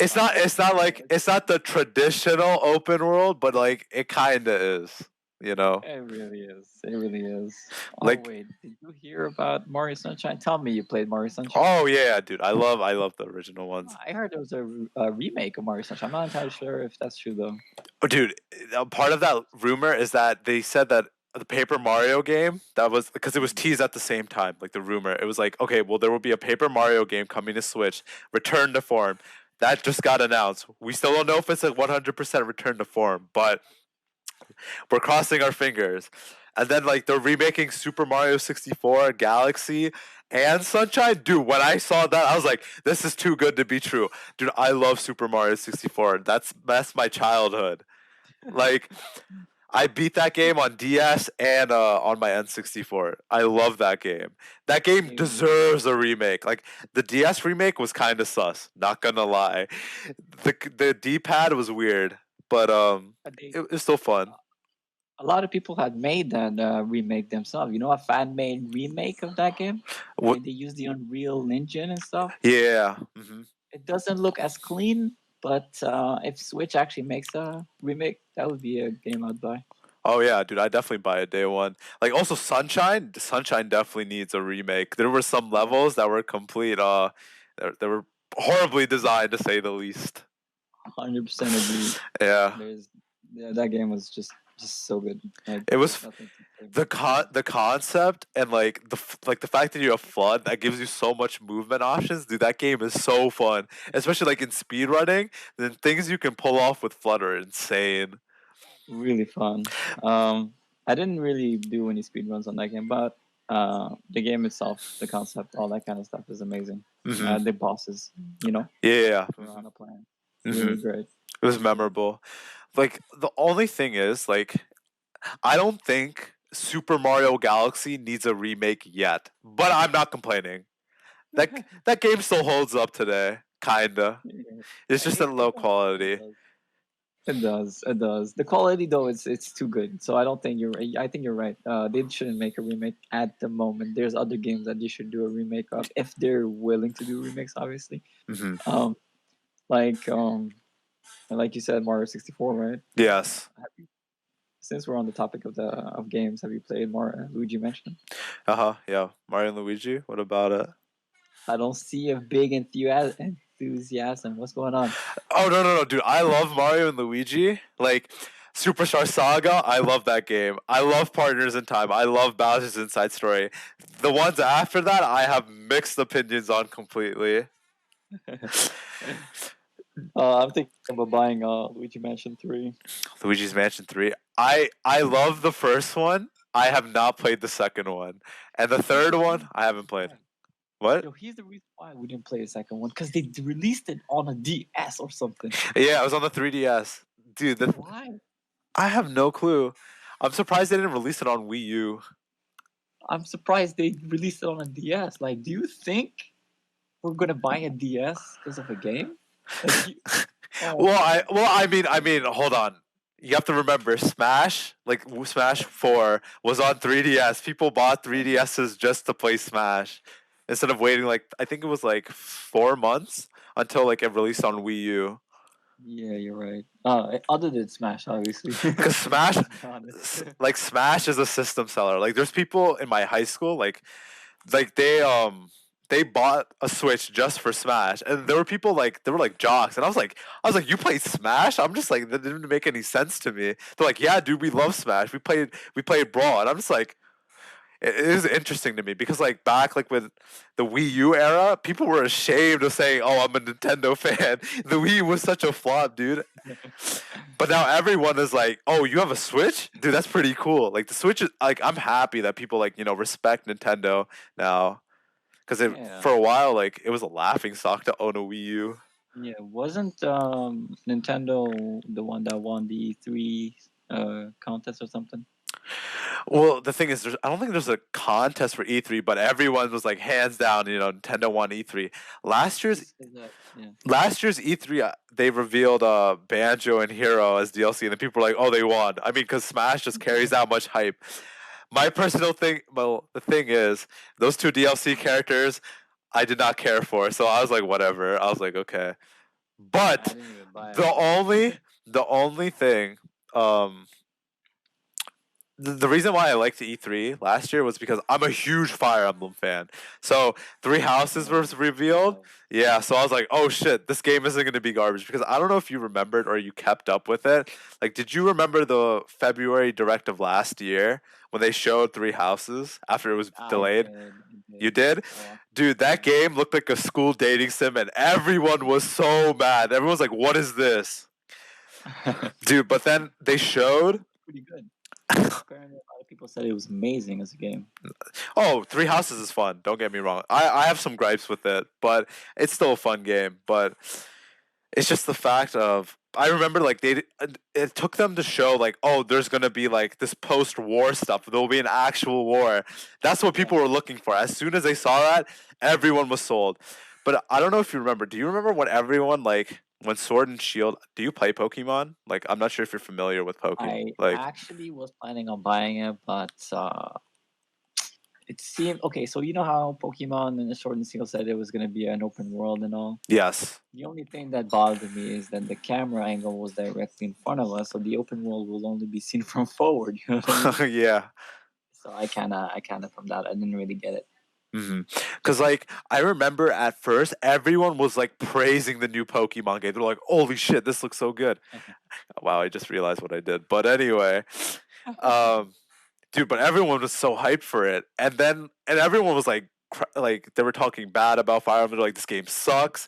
It's not. It's not like it's not the traditional open world, but like it kind of is. You know. It really is. It really is. Oh Like. wait, did you hear about Mario Sunshine? Tell me you played Mario Sunshine. Oh yeah, dude. I love the original ones. I heard there was a remake of Mario Sunshine. I'm not entirely sure if that's true though. Oh, dude, part of that rumor is that they said that the Paper Mario game that was because it was teased at the same time, like the rumor. It was like, okay, well, there will be a Paper Mario game coming to Switch, return to form. That just got announced. We still don't know if it's a 100% return to form, but we're crossing our fingers. And then like they're remaking Super Mario 64, Galaxy, and Sunshine. Dude, when I saw that, I was like, this is too good to be true. Dude, I love Super Mario 64. That's my childhood. Like I beat that game on DS and on my N64. I love that game. That game deserves a remake. Like the DS remake was kind of sus, not gonna lie. The D-pad was weird, but it was still fun. A lot of people had made that remake themselves. You know, a fan made remake of that game. What? They used the Unreal Engine and stuff. Yeah. Mm-hmm. It doesn't look as clean, but if Switch actually makes a remake, that would be a game I'd buy. Oh yeah, dude, I definitely buy a day one. Like also Sunshine definitely needs a remake. There were some levels that were complete they were horribly designed to say the least. 100% agree. Yeah. That game was just so good. Like, it was the concept and like the fact that you have FLUDD that gives you so much movement options. Dude, that game is so fun, especially like in speedrunning. The things you can pull off with FLUDD are insane. Really fun. I didn't really do any speedruns on that game, but the game itself, the concept, all that kind of stuff is amazing. Mm-hmm. The bosses, Yeah. on a plan. Mm-hmm. Really great. It was memorable. Like the only thing is, like, I don't think Super Mario Galaxy needs a remake yet, but I'm not complaining. That game still holds up today, kinda. It's just a low quality. It does. The quality though, it's too good. So I don't think you're right. I think you're right. They shouldn't make a remake at the moment. There's other games that they should do a remake of if they're willing to do remakes, obviously. Mm-hmm. Like you said, Mario 64, right? Yes. Since we're on the topic of games, have you played more Luigi Mansion? Yeah, Mario and Luigi. What about it? I don't see a big enthusiasm. What's going on? Oh no, dude! I love Mario and Luigi. Like Superstar Saga, I love that game. I love Partners in Time. I love Bowser's Inside Story. The ones after that, I have mixed opinions on completely. I'm thinking about buying Luigi Mansion 3. Luigi's Mansion 3. I love the first one. I have not played the second one. And the third one, I haven't played. What? Yo, here's the reason why we didn't play the second one, because they released it on a DS or something. Yeah, it was on the 3DS. Dude, why? I have no clue. I'm surprised they didn't release it on Wii U. I'm surprised they released it on a DS. Like, do you think we're gonna buy a DS because of a game? Like, I mean, hold on. You have to remember, Smash 4 was on 3DS. People bought 3DSs just to play Smash instead of waiting I think it was 4 months until it released on Wii U. Yeah, you're right. Other than Smash, obviously. Because Smash, Let's be honest. like Smash is a system seller. Like there's people in my high school, like they bought a Switch just for Smash, and there were people like they were like jocks, and I was like, you played Smash? I'm just like that didn't make any sense to me. They're like, yeah, dude, we love Smash. We played Brawl, and I'm just like, it is interesting to me because like back like with the Wii U era, people were ashamed of saying, "Oh, I'm a Nintendo fan." The Wii was such a flop, dude. But now everyone is like, "Oh, you have a Switch, dude? That's pretty cool." Like the Switch is like, I'm happy that people like respect Nintendo now because Yeah. for a while like it was a laughing stock to own a Wii U. Yeah, wasn't Nintendo the one that won the E3 contest or something? Well, the thing is, I don't think there's a contest for E3, but everyone was like hands down, Nintendo won E3. Last year's Is that, yeah. last year's E3, they revealed Banjo and Hero as DLC, and then people were like, "Oh, they won." I mean, because Smash just carries that much hype. My personal thing, well, the thing is, those two DLC characters, I did not care for, so I was like, whatever. I was like, okay. I But didn't even buy the it. only, the only thing, um, the reason why I liked the E3 last year was because I'm a huge Fire Emblem fan. So Three Houses Oh, was revealed. Yeah, so I was like, oh shit, this game isn't going to be garbage because I don't know if you remembered or you kept up with it. Like, did you remember the February direct of last year when they showed Three Houses after it was I delayed? did. I You did. did? I watched Dude, it. that game looked like a school dating sim and everyone was so mad. Everyone was like, what is this? Yeah. Dude, but then they showed. Pretty good. Apparently, a lot of people said it was amazing as a game. Oh, Three Houses is fun. Don't get me wrong. I have some gripes with it, but it's still a fun game. But it's just the fact of I remember like it took them to show like, oh, there's gonna be like this post-war stuff. There will be an actual war. That's what Yeah. people were looking for. As soon as they saw that, everyone was sold. But I don't know if you remember. Do you remember when everyone like when Sword and Shield? Do you play Pokemon? Like I'm not sure if you're familiar with Pokemon. I Like actually was planning on buying it, but it seemed okay. So you know how Pokemon and the Sword and Shield said it was going to be an open world and all. yes. The only thing that bothered me is that the camera angle was directly in front of us, so the open world will only be seen from forward. You know what I mean? Yeah. So I kind of from that, I didn't really get it. Because like I remember at first everyone was like praising the new Pokemon game. They're like, "Holy shit, this looks so good!" Wow, I just realized what I did. But anyway, um, dude, but everyone was so hyped for it, and everyone was like they were talking bad about Fire Emblem. Like this game sucks,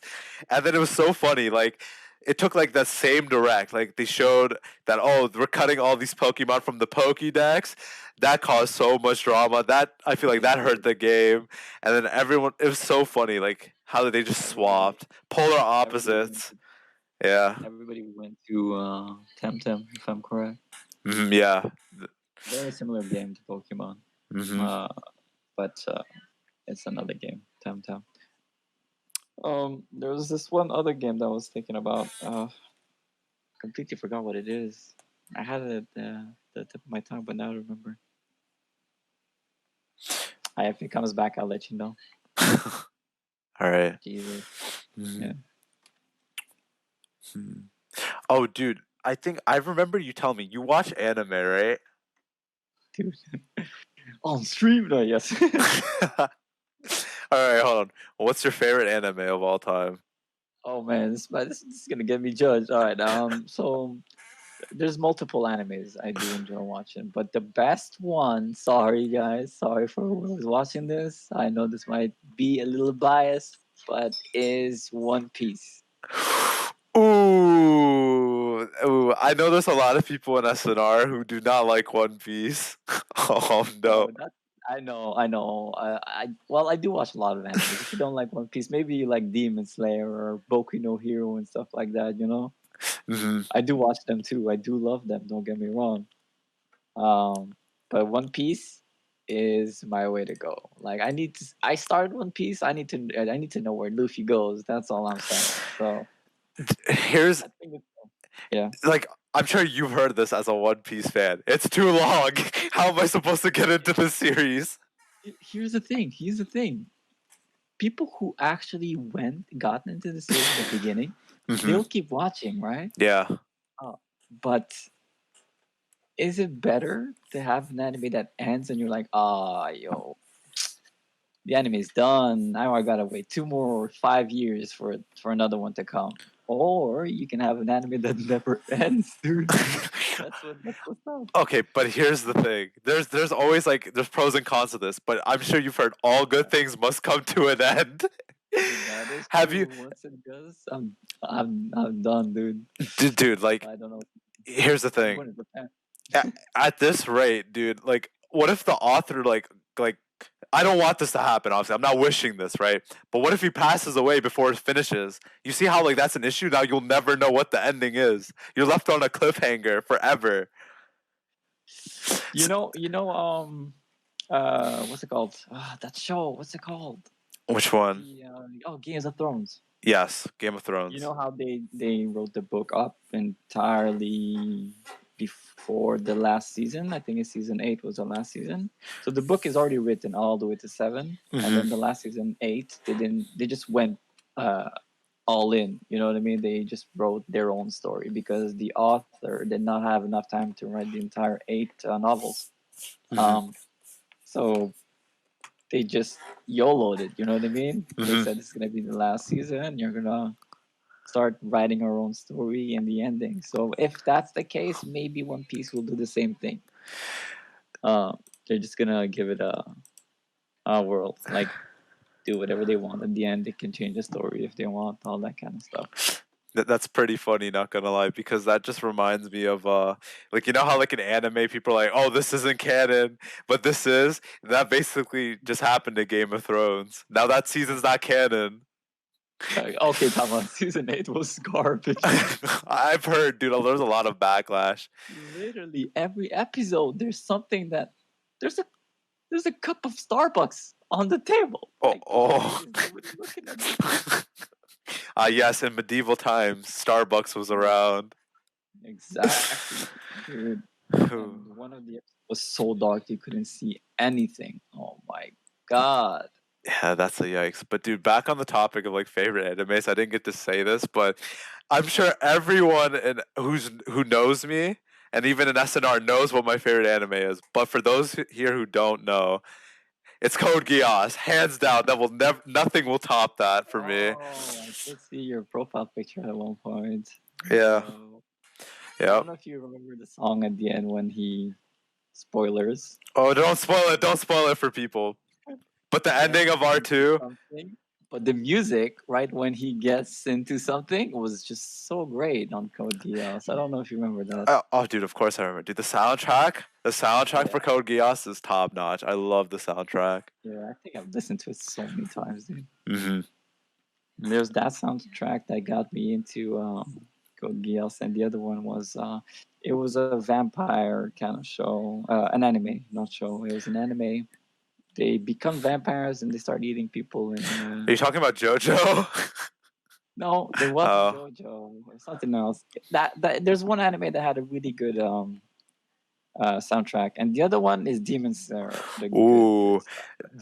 and then it was so funny. Like it took like that same direct. Like they showed that we're cutting all these Pokemon from the Pokédex. That caused so much drama. That I feel like that hurt the game, and then everyone. It was so funny. Like how did they just everybody, swapped polar everybody went opposites? to, Yeah. everybody went to Temtem, if I'm correct. Yeah. Very similar game to Pokemon, hmm uh, but it's another game, Temtem. There was this one other game that I was thinking about. Completely forgot what it is. I had it at the tip of my tongue, but now I remember. If it comes back, I'll let you know. All right. Jesus. Mhm. Yeah. Hmm. Oh, dude, I think I remember you telling me you watch anime, right? Dude. On stream? No, yes. All right, hold on. What's your favorite anime of all time? Oh man, this is gonna get me judged. All right. So there's multiple animes I do enjoy watching, but the best one. Sorry guys, sorry for whoever's watching this. I know this might be a little biased, but is One Piece. Ooh, I know there's a lot of people in SNR who do not like One Piece. Oh no. Oh, that I know, I know. Well, I do watch a lot of animes. If you don't like One Piece, maybe you like Demon Slayer or Boku no Hero and stuff like that. You know, hmm I do watch them too. I do love them. Don't get me wrong. Um, but One Piece is my way to go. Like I started One Piece. I need to know where Luffy goes. That's all I'm saying. So Here's I think yeah. like I'm sure you've heard this as a One Piece fan. It's too long. How am I supposed to get into the series? Here's the thing. Here's the thing. people who actually gotten into the series at the beginning, Hmm. they'll keep watching, right? Yeah. But is it better to have an anime that ends and you're like, ah, yo, the anime's done. Now I gotta wait 2 more or 5 years for another one to come. Or you can have an anime that never ends, dude. That's what's up. Okay, but here's the thing. There's always like there's pros and cons to this, but I'm sure you've heard all good things must come to an end. That is Have you, true. Once it does, I'm done, dude. dude? Like, I don't know. here's the I'm thing. going to Japan. At this rate, dude, like, what if the author like I don't want this to happen. Obviously, I'm not wishing this, right? But what if he passes away before it finishes? You see how like that's an issue. Now you'll never know what the ending is. You're left on a cliffhanger forever. What's it called? That show. What's it called? Which one? Games of Thrones. Yes, Game of Thrones. You know how they wrote the book up entirely before the last season? I think it's season 8 was the last season. So the book is already written all the way to 7, and then the last season 8 they just went all in. You know what I mean? They just wrote their own story because the author did not have enough time to write the entire 8 novels. So they just YOLO'd it. You know what I mean? They said it's gonna be the last season. You're gonna start writing our own story and the ending. So if that's the case, maybe One Piece will do the same thing. They're just gonna give it a world, like do whatever they want. At the end, they can change the story if they want, all that kind of stuff. That's pretty funny, not gonna lie, because that just reminds me of like, you know how like in anime people are like, oh, this isn't canon, but this is. That basically just happened to Game of Thrones. Now that season's not canon. Okay, Tama, season 8 was garbage. I've heard, dude, there's a lot of backlash. Literally every episode, there's something that there's a cup of Starbucks on the table. Oh. Looking at it. Yes, in medieval times, Starbucks was around. Exactly, dude. And one of the episodes was so dark you couldn't see anything. Oh my god. Yeah, that's a yikes. But dude, back on the topic of like favorite animes, I didn't get to say this, but I'm sure everyone who knows me and even in SNR knows what my favorite anime is. But for those here who don't know, it's Code Geass, hands down. That will nothing will top that for me. Oh, I did see your profile picture at one point. Yeah. I don't know if you remember the song at the end when he spoilers. Oh, don't spoil it! Don't spoil it for people. But the ending of R2. But the music, right when he gets into something, was just so great on Code Geass. I don't know if you remember that. Oh, dude, of course I remember. Dude, the soundtrack for Code Geass is top notch. I love the soundtrack. Yeah, I think I've listened to it so many times, dude. Mm-hmm. There's that soundtrack that got me into Code Geass, and the other one was it was a vampire kind of show, an anime, not show. It was an anime. They become vampires and they start eating people. And, Are you talking about JoJo? No, there wasn't JoJo. It was something else. That there's one anime that had a really good soundtrack, and the other one is Demon Slayer. Ooh,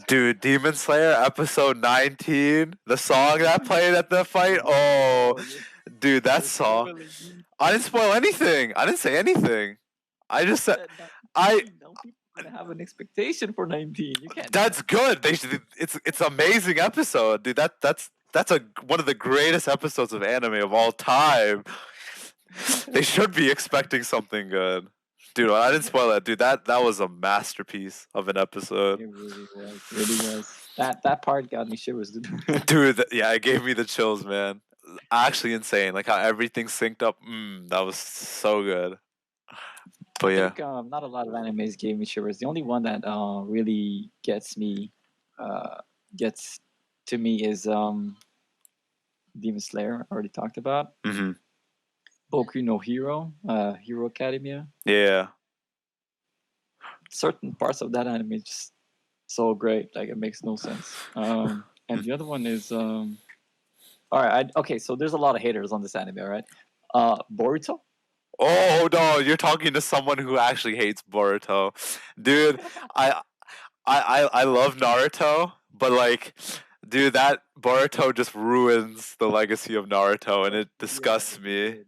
dude, Demon Slayer episode 19, the song that played at the fight. Oh, dude, that song. I didn't spoil anything. I didn't say anything. I just said gonna have an expectation for 19. You can't. That's good. It's amazing episode, dude. That's one of the greatest episodes of anime of all time. They should be expecting something good, dude. I didn't spoil that, dude. That was a masterpiece of an episode. It really was. That part got me shivers, dude. Dude, yeah, it gave me the chills, man. Actually insane. Like how everything synced up. That was so good. But yeah, I think, not a lot of animes gave me shivers. The only one that really gets to me is Demon Slayer. I already talked about. Mm-hmm. Boku no Hero, Hero Academia. Yeah. Certain parts of that anime is just so great, like it makes no sense. And the other one is all right. Okay, so there's a lot of haters on this anime, all right? Boruto. Oh no, you're talking to someone who actually hates Boruto, dude. I love Naruto, but like Dude, that Boruto just ruins the legacy of Naruto, and it Yeah, disgusts me.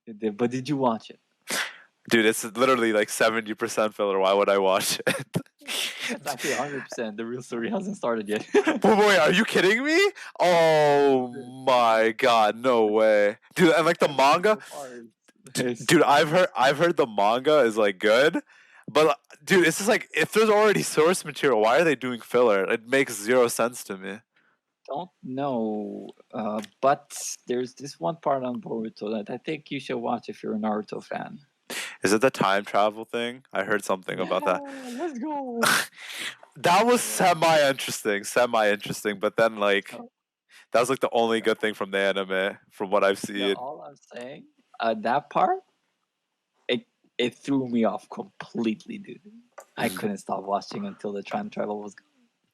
it did. But did you watch it? Dude, it's literally like 70% filler. Why would I watch it? It's actually 100%. The real story hasn't started yet. Boy, are you kidding me? Oh my god, no way. Dude, and like the manga, dude, I've heard the manga is like good, but dude, it's just like if there's already source material, why are they doing filler? It makes zero sense to me. Don't know, but there's this one part on Boruto that I think you should watch if you're a Naruto fan. Is it the time travel thing? I heard something about that. Let's go. That was Yeah. semi interesting, but then like Oh, that was like the only yeah. good thing from the anime, from what I've Yeah, seen. all I'm saying, that part, it it threw me off completely, dude. I couldn't stop watching until the time travel was.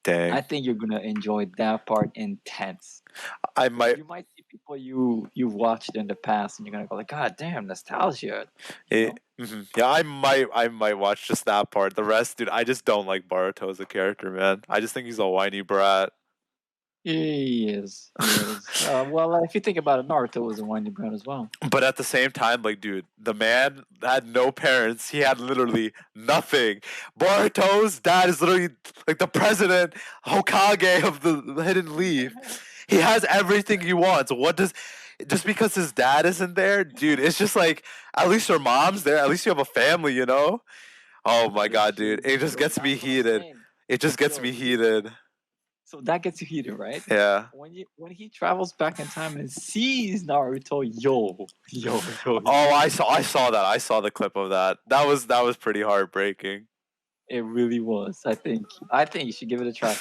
Dang, I think you're gonna enjoy that part intense. I 'Cause might. you might see people you've watched in the past, and you're gonna go like, God damn, nostalgia. You know? Yeah, I might watch just that part. The rest, dude, I just don't like Boruto as a character, man. I just think he's a whiny brat. He is. He is. Well, if you think about it, Naruto was a whiny brat as well. But at the same time, like, dude, the man had no parents. He had literally nothing. Boruto's dad is literally like the president, Hokage of the Hidden Leaf. He has everything he wants. What does just because his dad isn't there, dude? It's just like at least your mom's there. At least you have a family, you know. Oh my That is god, true. dude, it just Yo, gets me that's what I'm heated. saying. It just gets Yo, me heated. so that gets you heated, right? Yeah. When he travels back in time and sees Naruto, yo. Oh, I saw that. I saw the clip of that. That was pretty heartbreaking. It really was. I think you should give it a try.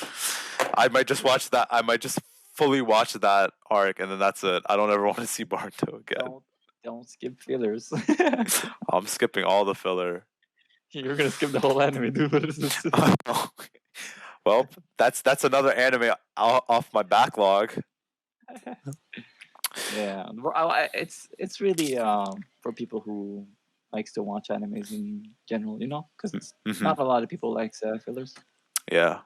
I might just watch that. I might just fully watch that arc, and then that's it. I don't ever want to see Barto again. Don't skip fillers. I'm skipping all the filler. You're gonna skip the whole anime, dude. What is this? Well, that's another anime off my backlog. Yeah, it's really for people who likes to watch animes in general, you know, because Mhm. not a lot of people like fillers. Yeah.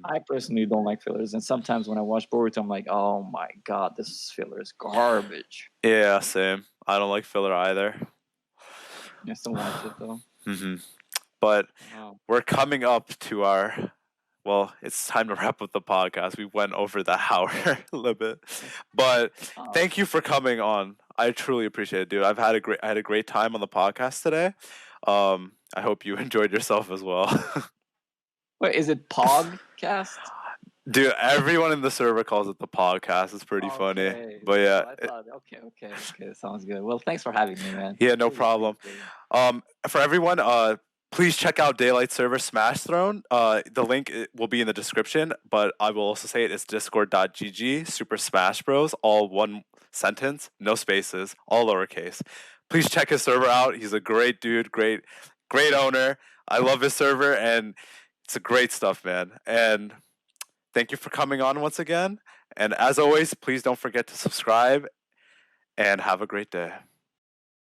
I personally don't like fillers, and sometimes when I watch Boruto, I'm like, oh my god, this filler is garbage. Yeah, same. I don't like filler either. I still watch it though. But Wow. we're coming up to our. Well, it's time to wrap up the podcast. We went over the hour limit, but thank you for coming on. I truly appreciate it, dude. I had a great time on the podcast today. I hope you enjoyed yourself as well. Wait, is it Pogcast? Dude, everyone in the server calls it the podcast. It's pretty funny. Okay. But yeah, I thought, okay, sounds good. Well, thanks for having me, man. yeah, no Really problem. appreciate it. For everyone, please check out Daylight Server Smash Throne. The link will be in the description, but I will also say it's discord.gg Super Smash Bros. All one sentence, no spaces, all lowercase. Please check his server out. He's a great dude, great owner. I love his server, and it's a great stuff, man. And thank you for coming on once again. And as always, please don't forget to subscribe and have a great day.